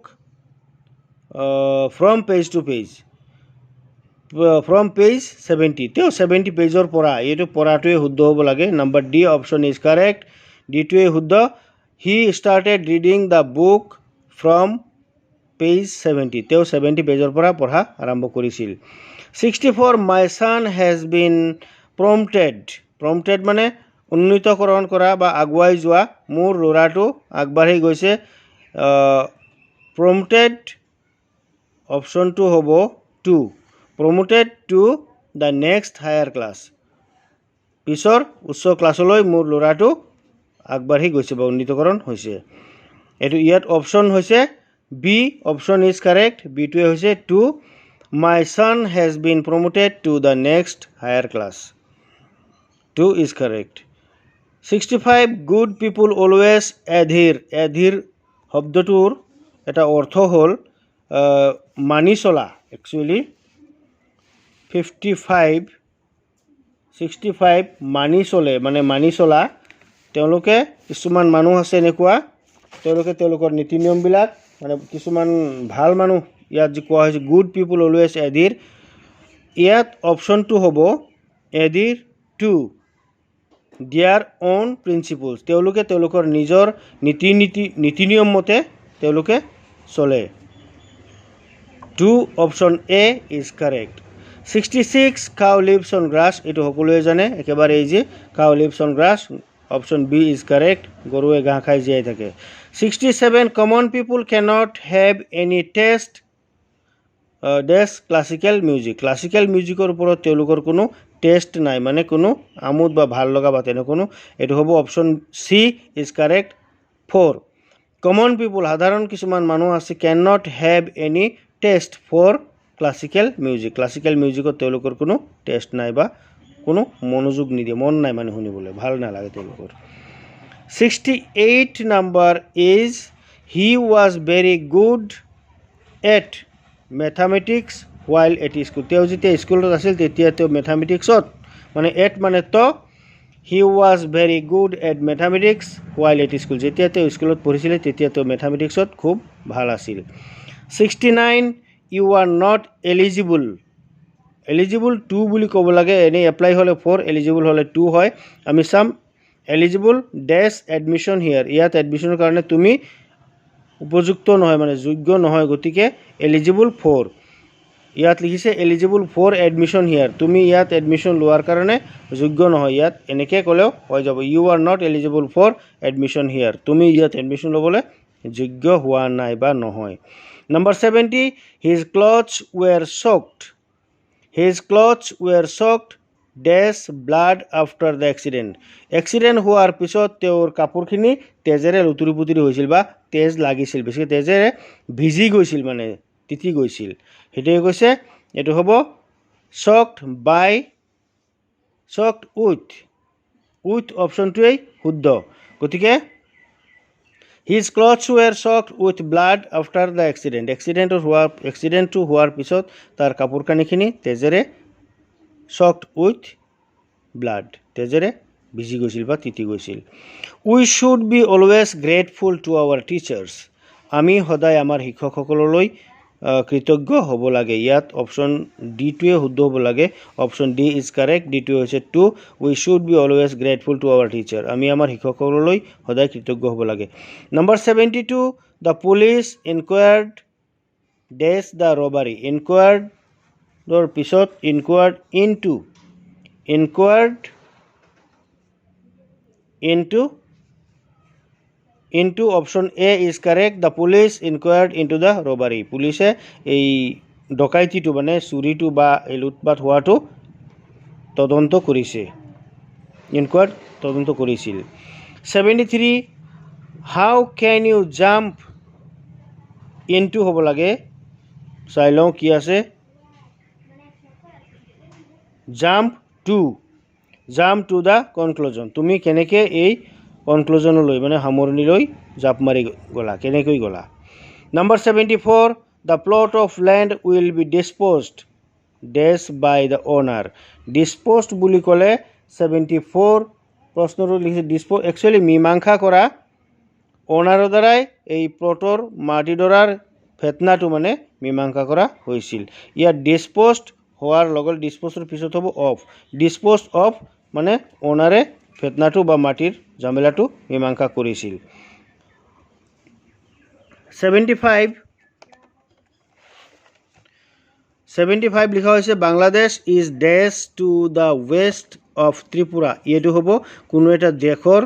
from page to page. From page 70. তেওঁ 70 পেজৰ পৰা এইটো পঢ়াটোৱে শুদ্ধ হ'ব লাগে. Number D option is correct. ডিটোৱে শুদ্ধ. He started reading the book from page 70. তেওঁ 70 পেজৰ পৰা পঢ়া আৰম্ভ কৰিছিল. 64 my son has been promoted. Promoted মানে উন্নীতকৰণ কৰা বা আগুৱাই যোৱা. মোৰ ল'ৰাটো আগবাঢ়ি গৈছে. প্ৰম্পটেড অপশ্যনটো হ'ব 2. promoted to the next higher class. পিছৰ উচ্চ ক্লাছলৈ মোৰ ল'ৰাটো আগবাঢ়ি গৈছে বা উন্নীতকৰণ হৈছে. এইটো ইয়াত অপশ্যন হৈছে বি. Option is correct. বিটোৱে হৈছে 2. My son has been promoted to the next higher class. 2 is correct. 65 good people always adhere. Adhere শব্দটোৰ এটা অৰ্থ হ'ল মানি চলা. একচুৱেলি 65 মানি চলে মানে মানি চলা. তেওঁলোকে কিছুমান মানুহ আছে এনেকুৱা তেওঁলোকে তেওঁলোকৰ নীতি নিয়মবিলাক মানে কিছুমান ভাল মানুহ ইয়াত যি কোৱা হৈছে গুড পিপুল অলৱেজ এডহিৰ. ইয়াত অপশ্যনটো হ'ব adhere to their own principles. তেওঁলোকে তেওঁলোকৰ নিজৰ নীতি নিয়ম মতে তেওঁলোকে চলে. 2 option A is correct. 66 cow lives on grass. এইটো সকলোৱে জানে একেবাৰে easy. Cow lives on grass. Option B is correct. গৰুৱে ঘাঁহ খাই জীয়াই থাকে. 67 common people cannot have any taste dash classical music. Classical মিউজিকৰ ওপৰত তেওঁলোকৰ কোনো টেষ্ট নাই মানে কোনো আমোদ বা ভাল লগা বা তেনে কোনো. এইটো হ'ব option C is correct. 4 common people সাধাৰণ কিছুমান মানুহ আছে can not have any taste for classical music. Classical মিউজিকত তেওঁলোকৰ কোনো টেষ্ট নাই বা কোনো মনোযোগ নিদিয়ে. মন নাই মানে শুনিবলৈ ভাল নালাগে তেওঁলোকৰ. 68 number is he was very good at mathematics while at school. তেওঁ যেতিয়া স্কুলত আছিল তেতিয়া তেওঁ মেথামেটিক্সত মানে এট মানে ত he was very good at mathematics while at school. যেতিয়া তেওঁ স্কুলত পঢ়িছিলে তেতিয়া তেওঁ মেথামেটিক্সত খুব ভাল আছিল. 69 you are not eligible. Eligible 2 বুলি ক'ব লাগে. এনেই এপ্লাই হ'লে 4 এলিজিবল হ'লে 2 হয়. আমি চাম এলিজিবল ডেছ এডমিশ্যন হিয়াৰ. ইয়াত এডমিশ্যনৰ কাৰণে তুমি উপযুক্ত নহয় মানে যোগ্য নহয়. গতিকে এলিজিবল 4. ইয়াত লিখিছে এলিজিবল ফৰ এডমিশ্যন হিয়াৰ. তুমি ইয়াত এডমিশ্যন লোৱাৰ কাৰণে যোগ্য নহয়. ইয়াত এনেকৈ ক'লেও হৈ যাব. You are not eligible for admission here. তুমি ইয়াত এডমিশ্যন ল'বলৈ যোগ্য হোৱা নাই বা নহয়. Number 70 his clothes were soaked. His clothes were soaked dash blood after the accident. Accident হোৱাৰ পিছত তেওঁৰ কাপোৰখিনি তেজেৰে লুতুৰি পুতুৰি হৈছিল বা তেজ লাগিছিল. বেছিকৈ তেজেৰে ভিজি গৈছিল মানে তিতি গৈছিল. সেইটোৱে কৈছে এইটো হ'ব চকড বাই চকড উইথ অপশ্যনটোৱেই শুদ্ধ. গতিকে his clothes were soaked with blood after the accident. এক্সিডেণ্টটো হোৱাৰ পিছত তাৰ কাপোৰ কানিখিনি তেজেৰে চকড উইথ ব্লাড তেজেৰে ভিজি গৈছিল বা তিতি গৈছিল. We should be always grateful to our teachers. আমি সদায় আমাৰ শিক্ষকসকললৈ কৃতজ্ঞ হ'ব লাগে. ইয়াত অপশ্যন ডিটোৱে শুদ্ধ হ'ব লাগে. Option D is correct. ডিটোৱে হৈছে 2. We should be always grateful to our teacher. আমি আমাৰ শিক্ষকসকললৈ সদায় কৃতজ্ঞ হ'ব লাগে. Number 72 the police inquired dash the robbery. ইনকুৱাৰ্ডৰ পিছত inquired into option A is correct. The police inquired into the robbery. পুলিচে এই ডকাইতিটো মানে চুৰিটো বা এই লুটপাট হোৱাটো তদন্ত কৰিছে. ইনকুৱাৰ্ড তদন্ত কৰিছিল. 73 how can you jump into হ'ব লাগে. চাই লওঁ কি আছে. Jump to the conclusion. তুমি কেনেকৈ এই কনক্লুজনলৈ মানে সামৰণিলৈ জাপ মাৰি গ'লা, কেনেকৈ গ'লা. Number 74 the plot of land will be disposed dash by the owner. Disposed বুলি ক'লে 74 প্ৰশ্নটো লিখিছে ডিসপোজ একচুয়ালি মীমাংসা কৰা ওনাৰৰ দ্বাৰাই এই প্লটৰ মাটিডৰাৰ ফেতনাটো মানে মীমাংসা কৰা হৈছিল ইয়াত ডিসপোজড হোৱাৰ লগত ডিসপোজৰ পিছত হ'ব অফ ডিসপোজড অফ মানে ওনাৰে ফেতনাটো বা মাটিৰ ঝামেলাটো মীমাংসা কৰিছিল 75 লিখা হৈছে বাংলাদেশ ইজ ডেশ two the west of Tripura এইটো হ'ব কোনো এটা দেশৰ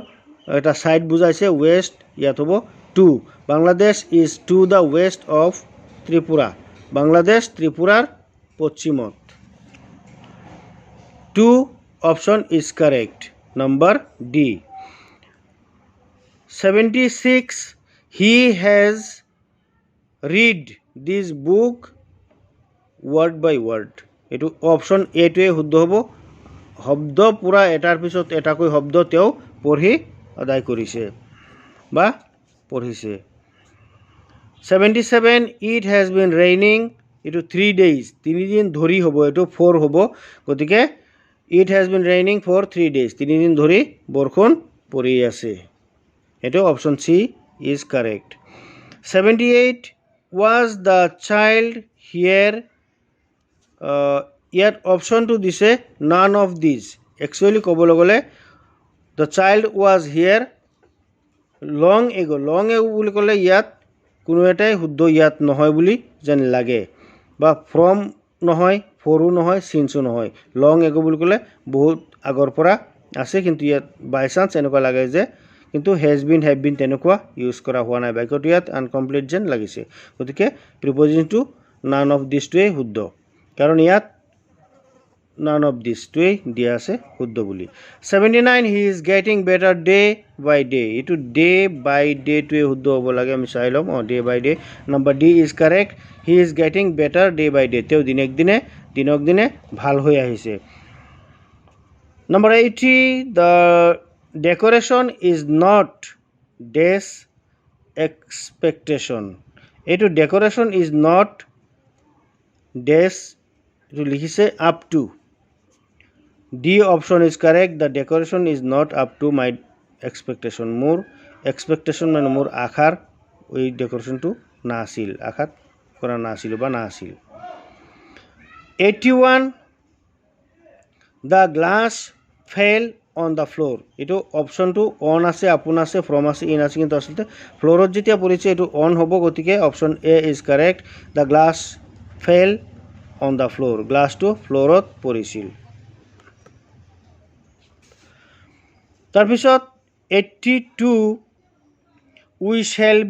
এটা সাইড বুজাইছে ওয়েস্ট ইয়াত হ'ব to Bangladesh is to the west of Tripura Bangladesh ত্ৰিপুৰাৰ পশ্চিমত to option is correct number D 76 he has read this book word by word এটো অপশন এ টোৱে শুদ্ধ হ'ব শব্দ পুৰা এটাৰ পিছত এটাকৈ শব্দ তেও পঢ়ি আদায় কৰিছে বা পঢ়িছে 77 it has been raining এটো 3 days 3 দিন ধৰি হ'ব এটো 4 হ'ব গতিকে it has been raining for 3 days 3 দিন ধৰি বৰষুণ পৰি আছে এটো option C is correct 78 was the child here yet option to দিছে none of these actually ক'বলৈ গ'লে the child was here long ago বুলি ক'লে ইয়াত কোনো এটাই শুদ্ধ ইয়াত নহয় বুলি যেন লাগে বা from নহয় ফৰো নহয় since নহয় long ago বুলি ক'লে বহুত আগৰ পৰা আছে কিন্তু ইয়াত বাই চান্স এনেকুৱা লাগে যে কিন্তু has been have been তেনেকুৱা ইউজ কৰা হোৱা নাই বাক্যটো ইয়াত আনকমপ্লিট যেন লাগিছে গতিকে প্ৰিপজিশনটো none of these টোৱে শুদ্ধ কাৰণ ইয়াত none of these টোৱে দিয়া আছে শুদ্ধ বুলি 79 he is getting better day by day এটো day by day টোৱে শুদ্ধ হ'ব লাগে আমি চাই লম day by day number D is correct he is getting better day by day তেও দিনক দিনে ভাল হৈ আহিছে number 80 the decoration is not dash expectation এটো decoration is not dash এটো লিখিছে up to D option is correct the decoration is not up to my expectation মোৰ expectation মানে মোৰ আশাৰ ওই decoration টো না আছিল আশাত কৰা না আছিল বা না আছিল 81 the glass fell on the floor এটো অপশন টো অন আছে আপন আছে ফ্রম আছে ইন আছে কিন্তু আসলে ফ্লোৰত যেতিয়া পৰিছে এটো অন হ'ব গতিকে option A is correct the glass fell on the floor glass to ফ্লোৰত পৰিছিল তাৰপিছত 82 we shall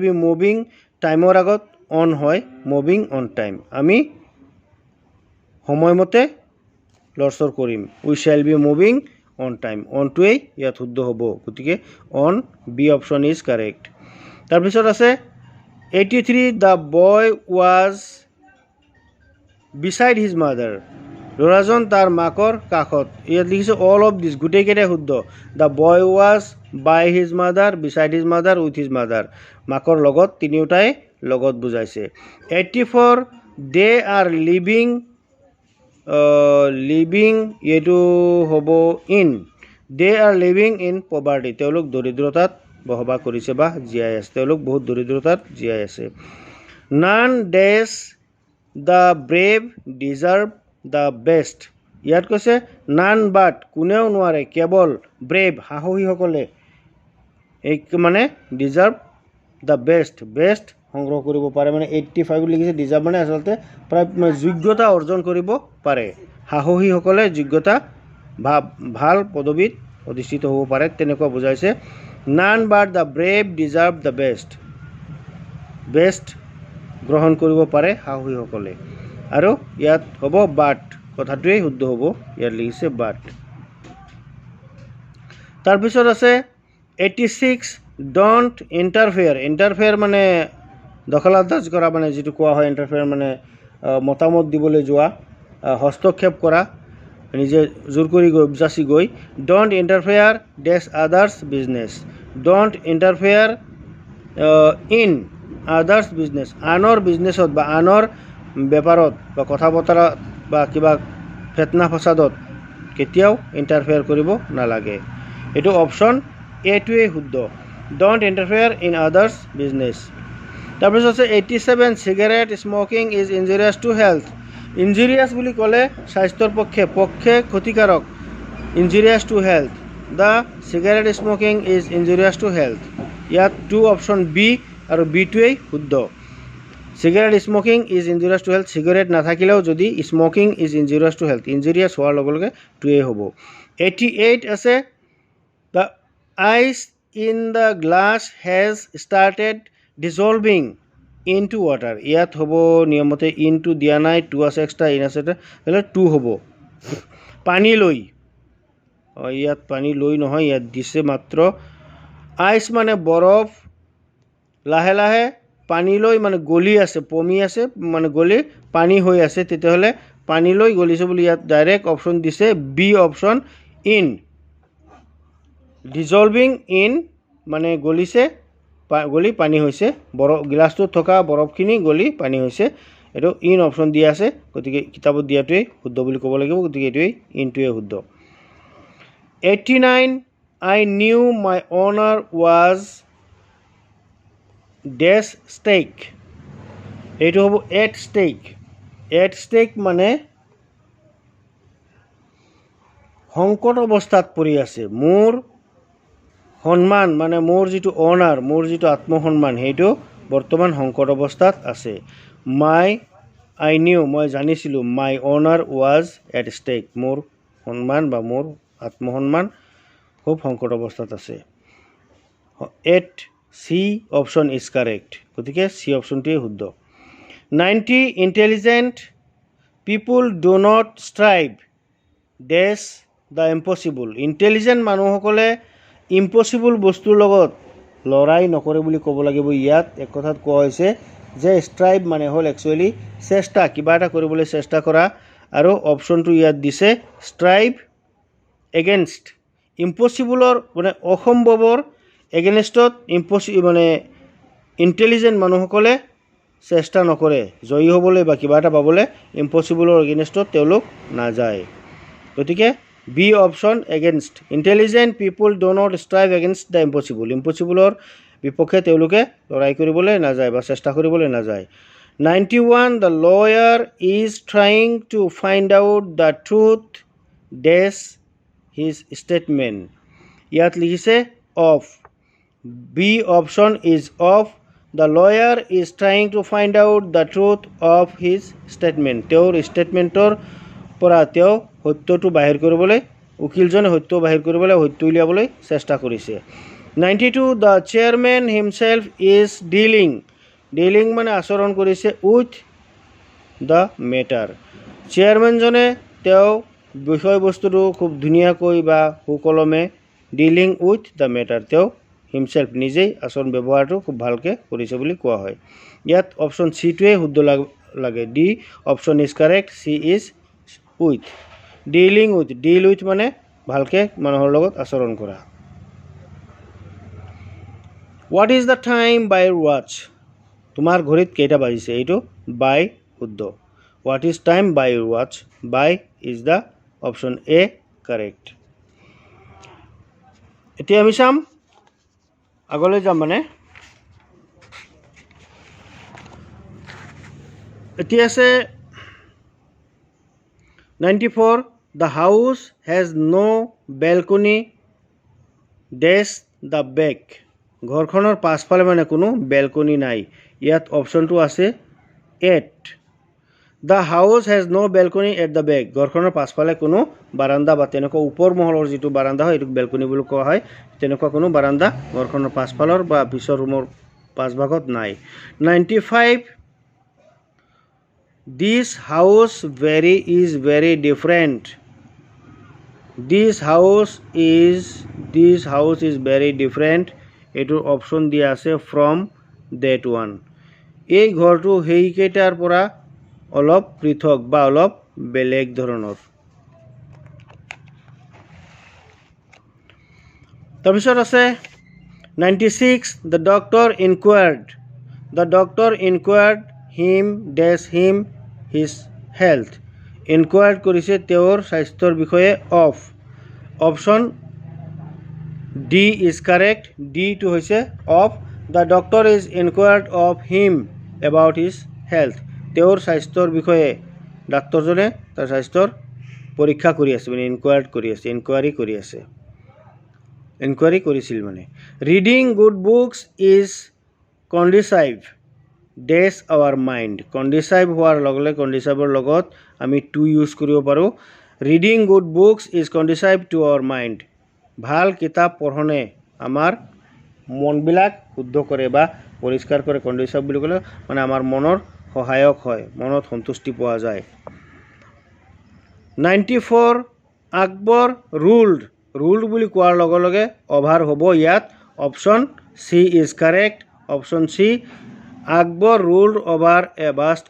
be moving টাইমৰ আগত অন হয় মুভিং অন টাইম আমি সময়মতে লৰচৰ কৰিম we shall be moving on time on টোৱে ইয়াত শুদ্ধ হ'ব গতিকে on B option is correct তাৰপিছত আছে 83 the boy was beside his mother ল'ৰাজন তাৰ মাকৰ কাষত ইয়াত লিখিছে all of this গুটেই কেইটা শুদ্ধ the boy was by his mother beside his mother with his mother মাকৰ লগত তিনিওটাই লগত বুজাইছে 84 they are living এটো হ'ব in they are living in poverty তেওঁলোক দৰিদ্ৰতাত বসবাস কৰিছে বা জীয়াই আছে তেওঁলোক বহুত দৰিদ্ৰতাত জীয়াই আছে none dash the brave deserve the best ইয়াত কৈছে none but কোনেও নোৱাৰে কেৱল brave সাহসী সকলে এই মানে deserve the best সংগ্ৰহ কৰিব পাৰে মানে 85 লিখিছে deserve মানে আসলতে প্ৰায় যোগ্যতা অৰ্জন কৰিব পাৰে সাহসী সকলে যোগ্যতা ভাল পদবীত অধিষ্ঠিত হ'ব পাৰে তেনেকুৱা বুজাইছে none but the brave deserve the best গ্ৰহণ কৰিব পাৰে সাহসী সকলে আৰু ইয়াত হ'ব but কথাটোৱে শুদ্ধ হ'ব ইয়াত লিখিছে but তাৰপিছত আছে 86 don't interfere মানে দখলআন্দাজ কৰা মানে যেটো কোৱা হয় interfere মানে মতামত দিবলৈ যোৱা হস্তক্ষেপ কৰা নিজে জোৰ কৰি যাচি গৈ don't interfere dash others business don't interfere in others business, আনৰ বিজনেছত বা আনৰ বেপাৰত বা কথা বতৰাত বা কিবা ফেতনা ফচাদত কেতিয়াও ইণ্টাৰফেয়াৰ কৰিব নালাগে। এইটো অপশ্যন এটোৱেই শুদ্ধ, don't interfere in others business. তাৰপিছত আছে 87 cigarette smoking is injurious to health. Injurious বুলি ক'লে স্বাস্থ্যৰ পক্ষে ক্ষতিকাৰক, injurious to health. The cigarette smoking is injurious to health. ইয়াত টু অপশ্যন বি আৰু বিটোৱেই শুদ্ধ। Cigarette smoking is injurious to health, cigarette নাথাকিলেও যদি smoking is injurious to health, injurious হোৱাৰ লগে লগে টুৱেই হ'ব। 88 আছে the ice in the glass has started dissolving in to water. ইয়াত হ'ব নিয়মতে ইনটো দিয়া নাই, টু আছে এক্সট্ৰা, ইন আছে হ'লে টু হ'ব। পানী লৈ, ইয়াত পানী লৈ নহয়, ইয়াত দিছে মাত্ৰ আইচ মানে বৰফ, লাহে লাহে পানী লৈ মানে গলি আছে, পমি আছে মানে গলি পানী হৈ আছে, তেতিয়াহ'লে পানী লৈ গলিছে বুলি ইয়াত ডাইৰেক্ট অপশ্যন দিছে B option in. Dissolving in মানে গলিছে, গলি পানী হৈছে, বৰফ গিলাচটোত থকা বৰফখিনি গলি পানী হৈছে, এইটো ইন অপশ্যন দিয়া আছে, গতিকে কিতাপত দিয়াটোৱেই শুদ্ধ বুলি ক'ব লাগিব, গতিকে এইটোৱেই ইনটোৱেই শুদ্ধ। 89 I knew my owner was dash stake। এইটো হ'ব at stake। at stake মানে সংকট অৱস্থাত পৰি আছে, মোৰ সন্মান মানে মোৰ যিটো অনাৰ, মোৰ যিটো আত্মসন্মান সেইটো বৰ্তমান সংকট অৱস্থাত আছে। আই নিউ মই জানিছিলোঁ, মাই অনাৰ ৱাজ এট ষ্টেক, মোৰ সন্মান বা মোৰ আত্মসন্মান খুব সংকট অৱস্থাত আছে। At C option is correct, গতিকে চি অপশ্যনটোৱেই শুদ্ধ। 90 intelligent people do not strive dash the impossible. Intelligent মানুহসকলে ইম্পচিবল বস্তুৰ লগত লৰাই নকৰে বুলি ক'ব লাগিব। ইয়াত এক কথাত কোৱা হৈছে যে ষ্ট্ৰাইভ মানে হ'ল একচুৱেলি চেষ্টা, কিবা এটা কৰিবলৈ চেষ্টা কৰা, আৰু অপশ্যনটো ইয়াত দিছে ষ্ট্ৰাইভ এগেইনষ্ট। ইম্পচিবলৰ মানে অসম্ভৱৰ এগেইনষ্টত মানে ইণ্টেলিজেণ্ট মানুহসকলে চেষ্টা নকৰে, জয়ী হ'বলৈ বা কিবা এটা পাবলৈ ইম্পচিবলৰ এগেইনষ্টত তেওঁলোক নাযায়। গতিকে B option against. Intelligent people do not strive against the impossible. ইম্পচিবলৰ বিপক্ষে তেওঁলোকে লৰাই কৰিবলৈ নাযায় বা চেষ্টা কৰিবলৈ নাযায়। 91 the lawyer is trying to find out the truth dash his statement. ইয়াত লিখিছে of, B option is of. The lawyer is trying to find out the truth of his statement. তেওঁৰ ষ্টেটমেণ্টৰ পৰা তেওঁ সত্যটো বাহিৰ কৰিবলৈ, উকিলজনে সত্য বাহিৰ কৰিবলৈ, সত্য উলিয়াবলৈ চেষ্টা কৰিছে। 92 the chairman himself is dealing মানে আচৰণ কৰিছে উইথ দ্য মেটাৰ। চেয়াৰমেনজনে তেওঁ বিষয়বস্তুটো খুব ধুনীয়াকৈ বা সুকলমে ডিলিং উইথ দ্য মেটাৰ, তেওঁ হিমছেল্ফ নিজেই আচৰণ ব্যৱহাৰটো খুব ভালকৈ কৰিছে বুলি কোৱা হয়। ইয়াত অপশ্যন চিটোৱেই শুদ্ধ লাগে, D option is correct, C is with. Dealing with, deal with মানে ভালকৈ মানুহৰ লগত আচৰণ কৰা। What is the time by ৱাটচ। তোমাৰ ঘড়ীত কেইটা বাজিছে, এইটো বাই শুদ্ধ। হোৱাট ইজ টাইম বাই ৱাটচ, by is the option A correct. এতিয়া আমি চাম, আগলৈ যাম মানে। এতিয়া আছে 94 the house has no' balcony dash the back. ঘৰখনৰ পাছফালে মানে কোনো বেলকনি নাই। ইয়াত অপশ্যনটো আছে at. The house has no' balcony at the back. ঘৰখনৰ পাছফালে কোনো বাৰান্দা বা তেনেকুৱা ওপৰ মহলৰ যিটো বাৰান্দা হয় এইটোক বেলকনি বুলি কোৱা হয়, তেনেকুৱা কোনো বাৰান্দা ঘৰখনৰ পাছফালৰ বা পিছৰ ৰুমৰ পাছভাগত নাই। 95 this house is very different. This house is very different, এইটোৰ অপশ্যন দিয়া আছে ফ্ৰম ডেট ওৱান। এই ঘৰটো সেইকেইটাৰ পৰা অলপ পৃথক বা অলপ বেলেগ ধৰণৰ। তাৰপিছত আছে 96 the doctor inquired the doctor inquired him dash him his health inquired কৰিছে তেওঁৰ স্বাস্থ্যৰ বিষয়ে of option D is correct ডিটো হৈছে of the doctor is inquired of him about his health তেওঁৰ স্বাস্থ্যৰ বিষয়ে ডাক্তৰজনে তাৰ স্বাস্থ্যৰ পৰীক্ষা কৰি আছে মানে ইনকুৱাৰী কৰিছিল মানে reading good books is conducive dash our mind conducive হোৱাৰ লগে লগে কণ্ডিচাইভৰ লগত আমি টু ইউজ কৰিব পাৰোঁ reading good books is conducive to our mind ভাল কিতাপ পঢ়নে আমাৰ মনবিলাক শুদ্ধ কৰে বা পৰিষ্কাৰ কৰে কণ্ডিচাইভ বুলি ক'লে মানে আমাৰ মনৰ সহায়ক হয় মনত সন্তুষ্টি পোৱা যায় 94 আকবৰ ৰুল্ড বুলি কোৱাৰ লগে লগে অভাৰ হ'ব ইয়াত option C is correct option C Akbar ruled over a vast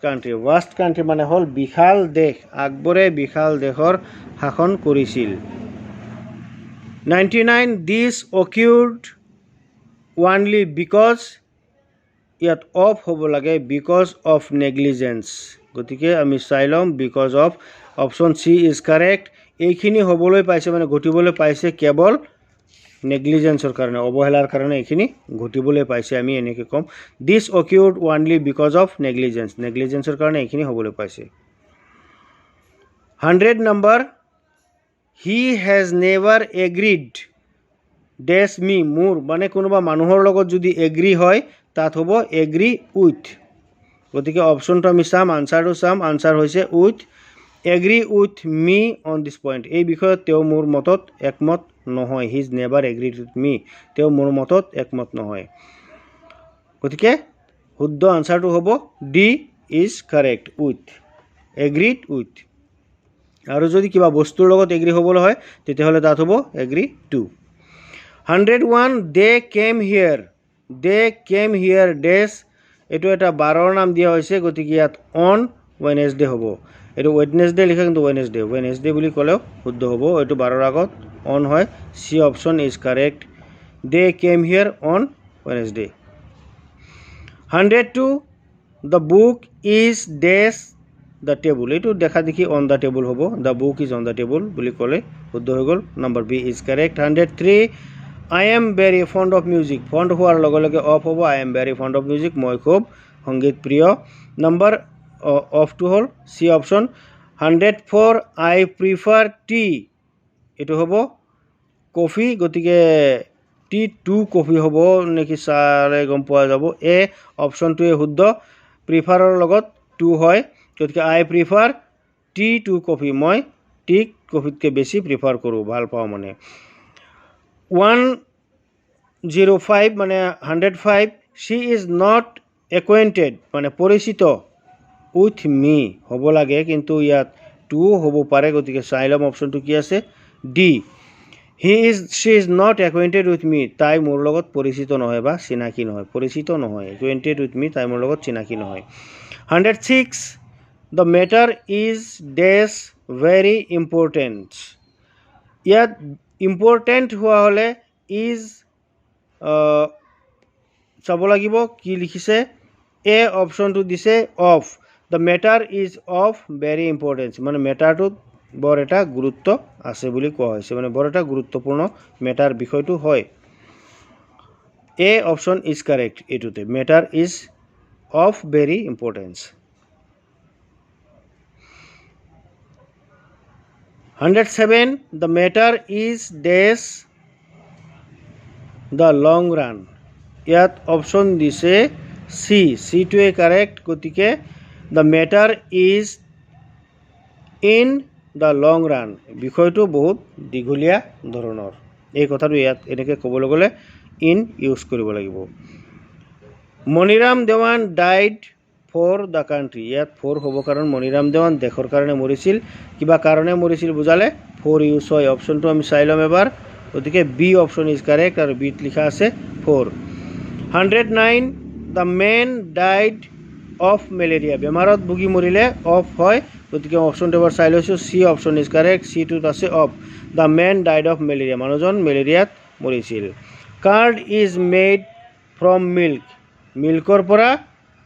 country মানে হ'ল বিশাল দেশ আকবৰে বিশাল দেশৰ শাসন কৰিছিল 99 দিছ অকিউৰ্ড ওৱানলি বিকজ ইয়াত অফ হ'ব লাগে বিকজ অফ নেগলিজেঞ্চ গতিকে আমি চাই ল'ম because of option C is correct এইখিনি হ'বলৈ পাইছে মানে ঘটিবলৈ পাইছে কেৱল নেগলিজেঞ্চৰ কাৰণে অৱহেলাৰ কাৰণে এইখিনি ঘটিবলৈ পাইছে আমি এনেকৈ ক'ম দিছ অকিউৰ্ড ওৱানলি বিকজ অফ নেগলিজেঞ্চৰ কাৰণে এইখিনি হ'বলৈ পাইছে 100 নম্বৰ হি হেজ নেভাৰ এগ্ৰিড ডেছ মি মোৰ মানে কোনোবা মানুহৰ লগত যদি এগ্ৰি হয় তাত হ'ব এগ্ৰি উইথ গতিকে অপশ্যনটো আমি চাম আনচাৰ হৈছে with agree with me on this point এই বিষয়ত তেওঁ মোৰ মতত একমত নহয় he's never agreed with me তেওঁ মোৰ মতত একমত নহয় গতিকে শুদ্ধ আনচাৰটো হ'ব D is correct with agreed with আৰু যদি কিবা বস্তুৰ লগত এগ্ৰি হ'বলৈ হয় তেতিয়াহ'লে তাত হ'ব এগ্ৰি টু 101 দে কেম হিয়াৰ ডেছ এইটো এটা বাৰৰ নাম দিয়া হৈছে গতিকে ইয়াত অন ৱেনেছডে হ'ব এইটো ৱেডনেছডে লিখা কিন্তু ৱেনেছডে বুলি ক'লেও শুদ্ধ হ'ব এইটো বাৰৰ আগত অন হয় C option is correct they came here on Wednesday 102 the book is dash the table এইটো দেখা দেখি অন দ্য টেবুল হ'ব the book is on the table বুলি ক'লে শুদ্ধ হৈ গ'ল number B is correct 103 I am very fond of music fond হোৱাৰ লগে লগে অফ হ'ব I am very fond of music মই খুব সংগীত প্ৰিয় নম্বৰ অফটো হ'ল চি অপশ্যন 104 আই প্ৰিফাৰ টি এইটো হ'ব কফি গতিকে টি টু কফি হ'ব নেকি চালে গম পোৱা যাব এ অপশ্যনটোৱে শুদ্ধ প্ৰিফাৰৰ লগত টু হয় গতিকে আই প্ৰিফাৰ টি টু কফি মই টিক কফিতকৈ বেছি প্ৰিফাৰ কৰোঁ ভাল পাওঁ মানে 105 মানে 105 शी ইজ নট একুৱেণ্টেড মানে পৰিচিত উইথ মি হ'ব লাগে কিন্তু ইয়াত টু হ'ব পাৰে গতিকে চাই ল'ম অপশ্যনটো কি আছে D she is not acquainted with me তাই মোৰ লগত পৰিচিত নহয় বা চিনাকি নহয় একুৱেণ্টেড উইথ মি তাই মোৰ লগত চিনাকি নহয় 106 the matter is dash very important ইয়াত ইম্পৰ্টেণ্ট হোৱা হ'লে ইজ চাব লাগিব কি লিখিছে এ অপশ্যনটো দিছে of the matter is of very importance মানে মেটাৰটোত বৰ এটা গুৰুত্ব আছে বুলি কোৱা হৈছে মানে বৰ এটা গুৰুত্বপূৰ্ণ মেটাৰ বিষয়টো হয় এ অপশ্যন ইজ কাৰেক্ট এইটোতে matter is of very importance 107 the matter is dash the long run ইয়াত অপশ্যন দিছে চিটোৱে কাৰেক্ট গতিকে the matter is in the long run বিষয়টো বহুত দীঘলীয়া ধৰণৰ এই কথাটো ইয়াত এনেকৈ ক'বলৈ গ'লে ইন ইউজ কৰিব লাগিব Maniram Dewan died for the country ইয়াত ফৰ হ'ব কাৰণ মণিৰাম দেৱান দেশৰ কাৰণে মৰিছিল কিবা কাৰণে মৰিছিল বুজালে ফৰ ইউজ হয় অপশ্যনটো আমি চাই ল'ম এবাৰ গতিকে বি অপশ্যন ইজ কাৰেক্ট আৰু বিত লিখা আছে for 109 the man died of malaria বেমাৰত ভুগি মৰিলে অফ হয় গতিকে অপশ্যনটো এবাৰ চাই লৈছোঁ চি অপশ্যন ইজ কাৰেক্ট চিটোত আছে of the man died of malaria মানুহজন মেলেৰিয়াত মৰিছিল কাৰ্ড ইজ মেড ফ্ৰম মিল্কৰ পৰা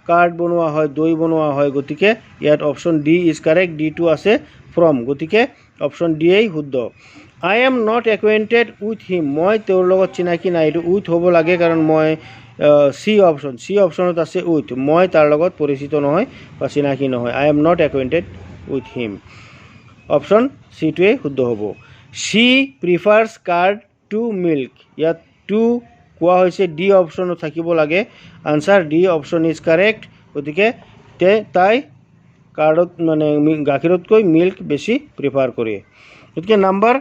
কাৰ্ড বনোৱা হয় দৈ বনোৱা হয় গতিকে ইয়াত অপশ্যন ডি ইজ কাৰেক্ট ডিটো আছে ফ্ৰম গতিকে অপশ্যন ডি এই শুদ্ধ I am not acquainted with him মই তেওঁৰ লগত চিনাকি নাই এইটো উইথ হ'ব লাগে কাৰণ মই চি অপশ্যনত আছে উইথ মই তাৰ লগত পৰিচিত নহয় বা চিনাকি নহয় I am not acquainted with him option চিটোৱে শুদ্ধ হ'ব she prefers curd to milk ইয়াত টু কোৱা হৈছে ডি অপশ্যনত থাকিব লাগে answer D option is correct গতিকে তাই কাৰ্ডত মানে গাখীৰতকৈ মিল্ক বেছি প্ৰিফাৰ কৰে গতিকে নাম্বাৰ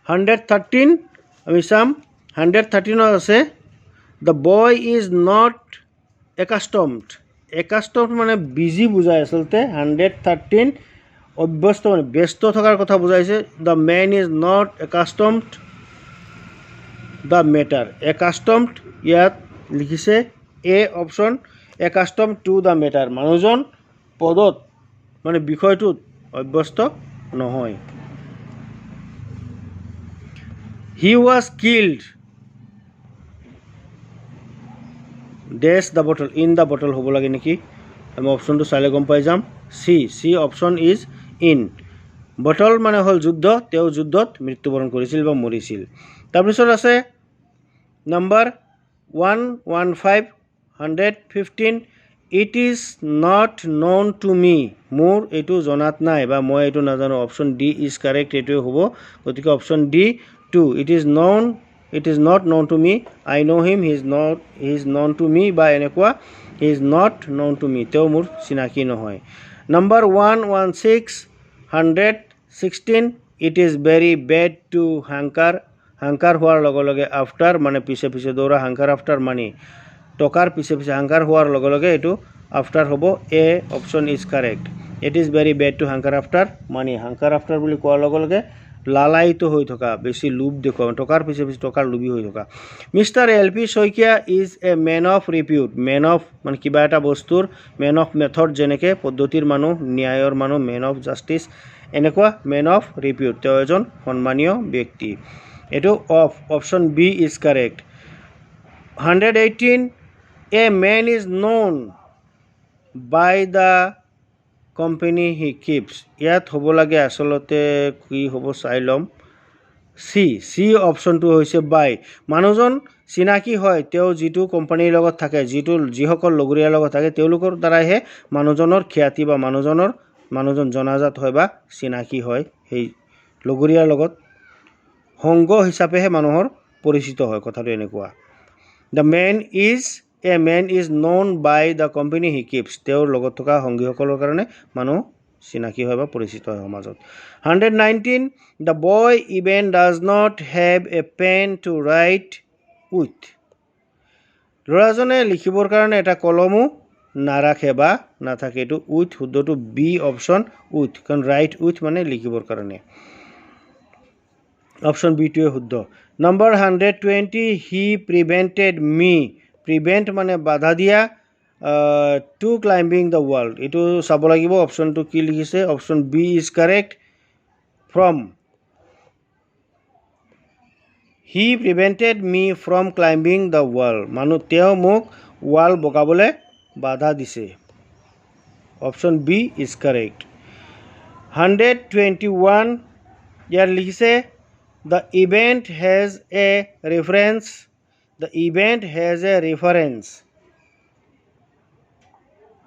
113 আমি চাম 113 আছে দ্য বয় ইজ নট একাষ্টমড মানে বিজি বুজায় আচলতে 113 অভ্যস্ত মানে ব্যস্ত থকাৰ কথা বুজাইছে the man is not accustomed the matter accustomed ইয়াত লিখিছে A option accustom to the matter মানুহজন পদত মানে বিষয়টোত অভ্যস্ত নহয় he was killed dash the battle in the battle হ'ব লাগে নেকি আমি অপশ্যনটো চালে গম পাই যাম C option is in battle মানে হ'ল যুদ্ধ তেওঁ যুদ্ধত মৃত্যুবৰণ কৰিছিল বা মৰিছিল তাৰপিছত আছে number 115 it is not known to me মোৰ এইটো জনাত নাই বা মই এইটো নাজানো অপশ্যন ডি ইজ কাৰেক্ট এইটোৱে হ'ব গতিকে option D to it is not known to me I know' him he is known to me বা এনেকুৱা he is not known to me তেওঁ মোৰ চিনাকি নহয় number 116 it is very bad to hanker হোৱাৰ লগে লগে আফটাৰ মানে পিছে পিছে দৌৰা হাংকাৰ আফটাৰ মানি টকাৰ পিছে পিছে হাংকাৰ হোৱাৰ লগে লগে এইটো আফটাৰ হ'ব A option is correct it is very bad to hanker after money hanker after বুলি কোৱাৰ লগে লগে লালায়িত হৈ থকা বেছি লোভ দেখুওৱা টকাৰ পিছে পিছে টকাৰ লোভী হৈ থকা mister L P Saikia is a man of repute man of মানে কিবা এটা বস্তুৰ মেন অফ মেথড যেনেকৈ পদ্ধতিৰ মানুহ ন্যায়ৰ মানুহ মেন অফ জাষ্টিচ এনেকুৱা মেন অফ ৰিপিউট তেওঁ এজন সন্মানীয় ব্যক্তি এইটো option B is correct 118 a man is known by the company he keeps ইয়াত হ'ব লাগে আচলতে কি হ'ব চাই ল'ম চি অপশ্যনটো হৈছে বাই মানুহজন চিনাকি হয় তেওঁ যিটো কোম্পানীৰ লগত থাকে যিসকল লগৰীয়াৰ লগত থাকে তেওঁলোকৰ দ্বাৰাইহে মানুহজনৰ খ্যাতি বা মানুহজন জনাজাত হয় বা চিনাকি হয় সেই লগৰীয়াৰ লগত সংগ হিচাপেহে মানুহৰ পৰিচিত হয় কথাটো এনেকুৱা the man is known by the company he keeps তেওঁৰ লগত থকা সংগীসকলৰ কাৰণে মানুহ চিনাকি হয় বা পৰিচিত হয় সমাজত 119 the boy even does not have a pen to write with ল'ৰাজনে লিখিবৰ কাৰণে এটা কলমো নাৰাখে বা নাথাকে এইটো উইথ শুদ্ধটো বি অপশ্যন উইথ কাৰণ ৰাইট উইথ মানে লিখিবৰ কাৰণে অপশ্যন বিটোৱে শুদ্ধ নম্বৰ 120 হি প্ৰিভেণ্টেড মি প্ৰিভেণ্ট মানে বাধা দিয়া টু ক্লাইম্বিং দ্য ৱাল এইটো চাব লাগিব অপশ্যনটো কি লিখিছে option B is correct from he prevented me from climbing the wall তেওঁ মোক ৱাল বগাবলৈ বাধা দিছে অপশ্যন বি ইজ কাৰেক্ট 121 ইয়াত লিখিছে the event has a reference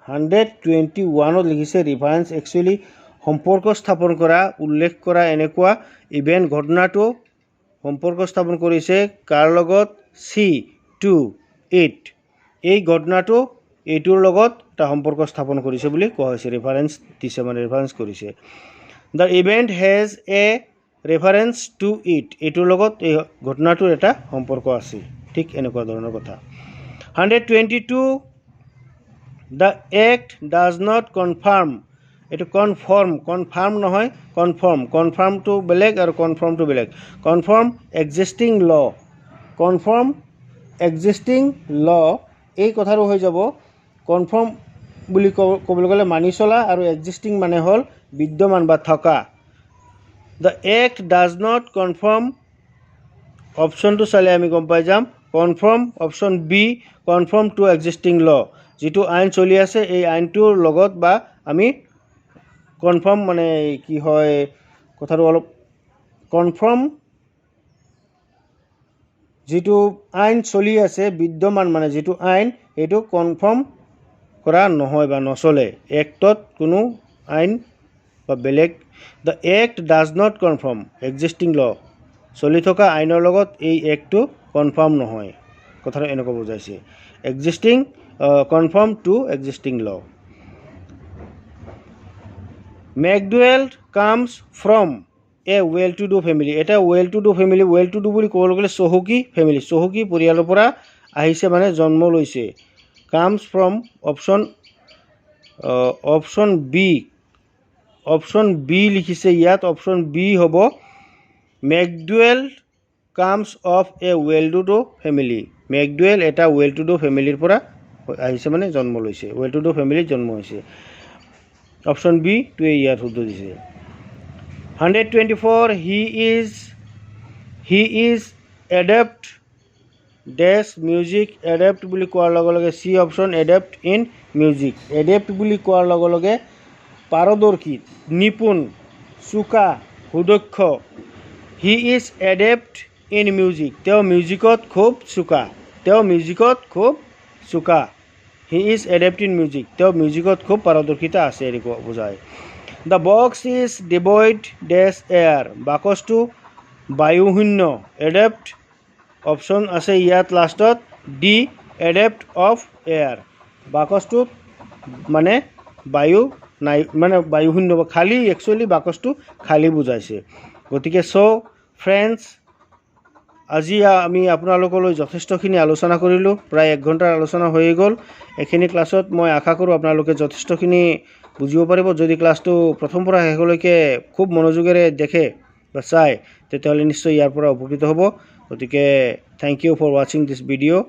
121ত লিখিছে ৰেফাৰেঞ্চ একচুৱেলি সম্পৰ্ক স্থাপন কৰা উল্লেখ কৰা এনেকুৱা ইভেণ্ট ঘটনাটো সম্পৰ্ক স্থাপন কৰিছে কাৰ লগত C28 এই ঘটনাটো এইটোৰ লগত এটা সম্পৰ্ক স্থাপন কৰিছে বুলি কোৱা হৈছে ৰেফাৰেঞ্চ দিছে মানে ৰেফাৰেঞ্চ কৰিছে the event has a reference two it এইটোৰ লগত এই ঘটনাটোৰ এটা সম্পৰ্ক আছে ঠিক এনেকুৱা ধৰণৰ কথা 122 the act does not confirm এইটো কনফাৰ্ম নহয় কনফাৰ্মটো বেলেগ আৰু কনফাৰ্মটো বেলেগ কনফাৰ্ম এক্সিষ্টিং ল এই কথাটো হৈ যাব কনফাৰ্ম বুলি ক'বলৈ গ'লে মানি চলা আৰু এক্সিষ্টিং মানে হ'ল বিদ্যমান বা থকা the act does not conform অপশ্যনটো চালে আমি গম পাই যাম conform option B conform to existing law যেটো আইন চলি আছে এই আইনটোৰ লগত বা আমি কনফাৰ্ম মানে কি হয় কথাটো অলপ কনফাৰ্ম যেটো আইন চলি আছে বিদ্যমান মানে যেটো আইন এটো কনফাৰ্ম কৰা নহয় বা নচলে এক্টত কোনো আইন বা বেলেগ the act does not confirm existing ল চলি থকা আইনৰ লগত এই এক্টটো কনফাৰ্ম নহয় কথাটো এনেকৈ বুজাইছে existing conform to existing law McDowell comes from a well to do family এটা well to do family well to do বুলি ক'বলৈ গ'লে চহকী ফেমিলি চহকী পৰিয়ালৰ পৰা আহিছে মানে জন্ম লৈছে কামছ ফ্ৰম অপশ্যন বি লিখিছে ইয়াত অপশ্যন বি হ'ব McDowell comes of A well to do family McDowell এটা ৱেল টু ডু ফেমিলিৰ পৰা আহিছে মানে জন্ম লৈছে ৱেল টু ডু ফেমিলিত জন্ম হৈছে অপশ্যন বি টোৱে ইয়াত শুদ্ধ দিছে 124 he is adept dash music adept বুলি কোৱাৰ লগে লগে সি option adept in music adept বুলি কোৱাৰ লগে লগে পাৰদৰ্শী নিপুণ চুকা সুদক্ষ he is adept in music তেওঁ মিউজিকত খুব চুকা he is adept in music তেওঁ মিউজিকত খুব পাৰদৰ্শিতা আছে এৰি বুজায় The box is devoid dash air বাকচটো বায়ুশূন্য adept অপশ্যন আছে ইয়াত লাষ্টত ডি adept of air বাকচটোত মানে বায়ু নাই মানে বায়ুশূন্য বা খালী একচুৱেলি বাকচটো খালী বুজাইছে গতিকে ফ্ৰেণ্ডছ আজি আমি আপোনালোকলৈ যথেষ্টখিনি আলোচনা কৰিলোঁ প্ৰায় 1 ঘণ্টাৰ আলোচনা হৈ গ'ল এইখিনি ক্লাছত মই আশা কৰোঁ আপোনালোকে যথেষ্টখিনি বুজিব পাৰিব যদি ক্লাছটো প্ৰথম পৰা শেষলৈকে খুব মনোযোগেৰে দেখে বা চায় তেতিয়াহ'লে নিশ্চয় ইয়াৰ পৰা উপকৃত হ'ব গতিকে থ্যাংক ইউ ফৰ ৱাচিং দিছ ভিডিঅ'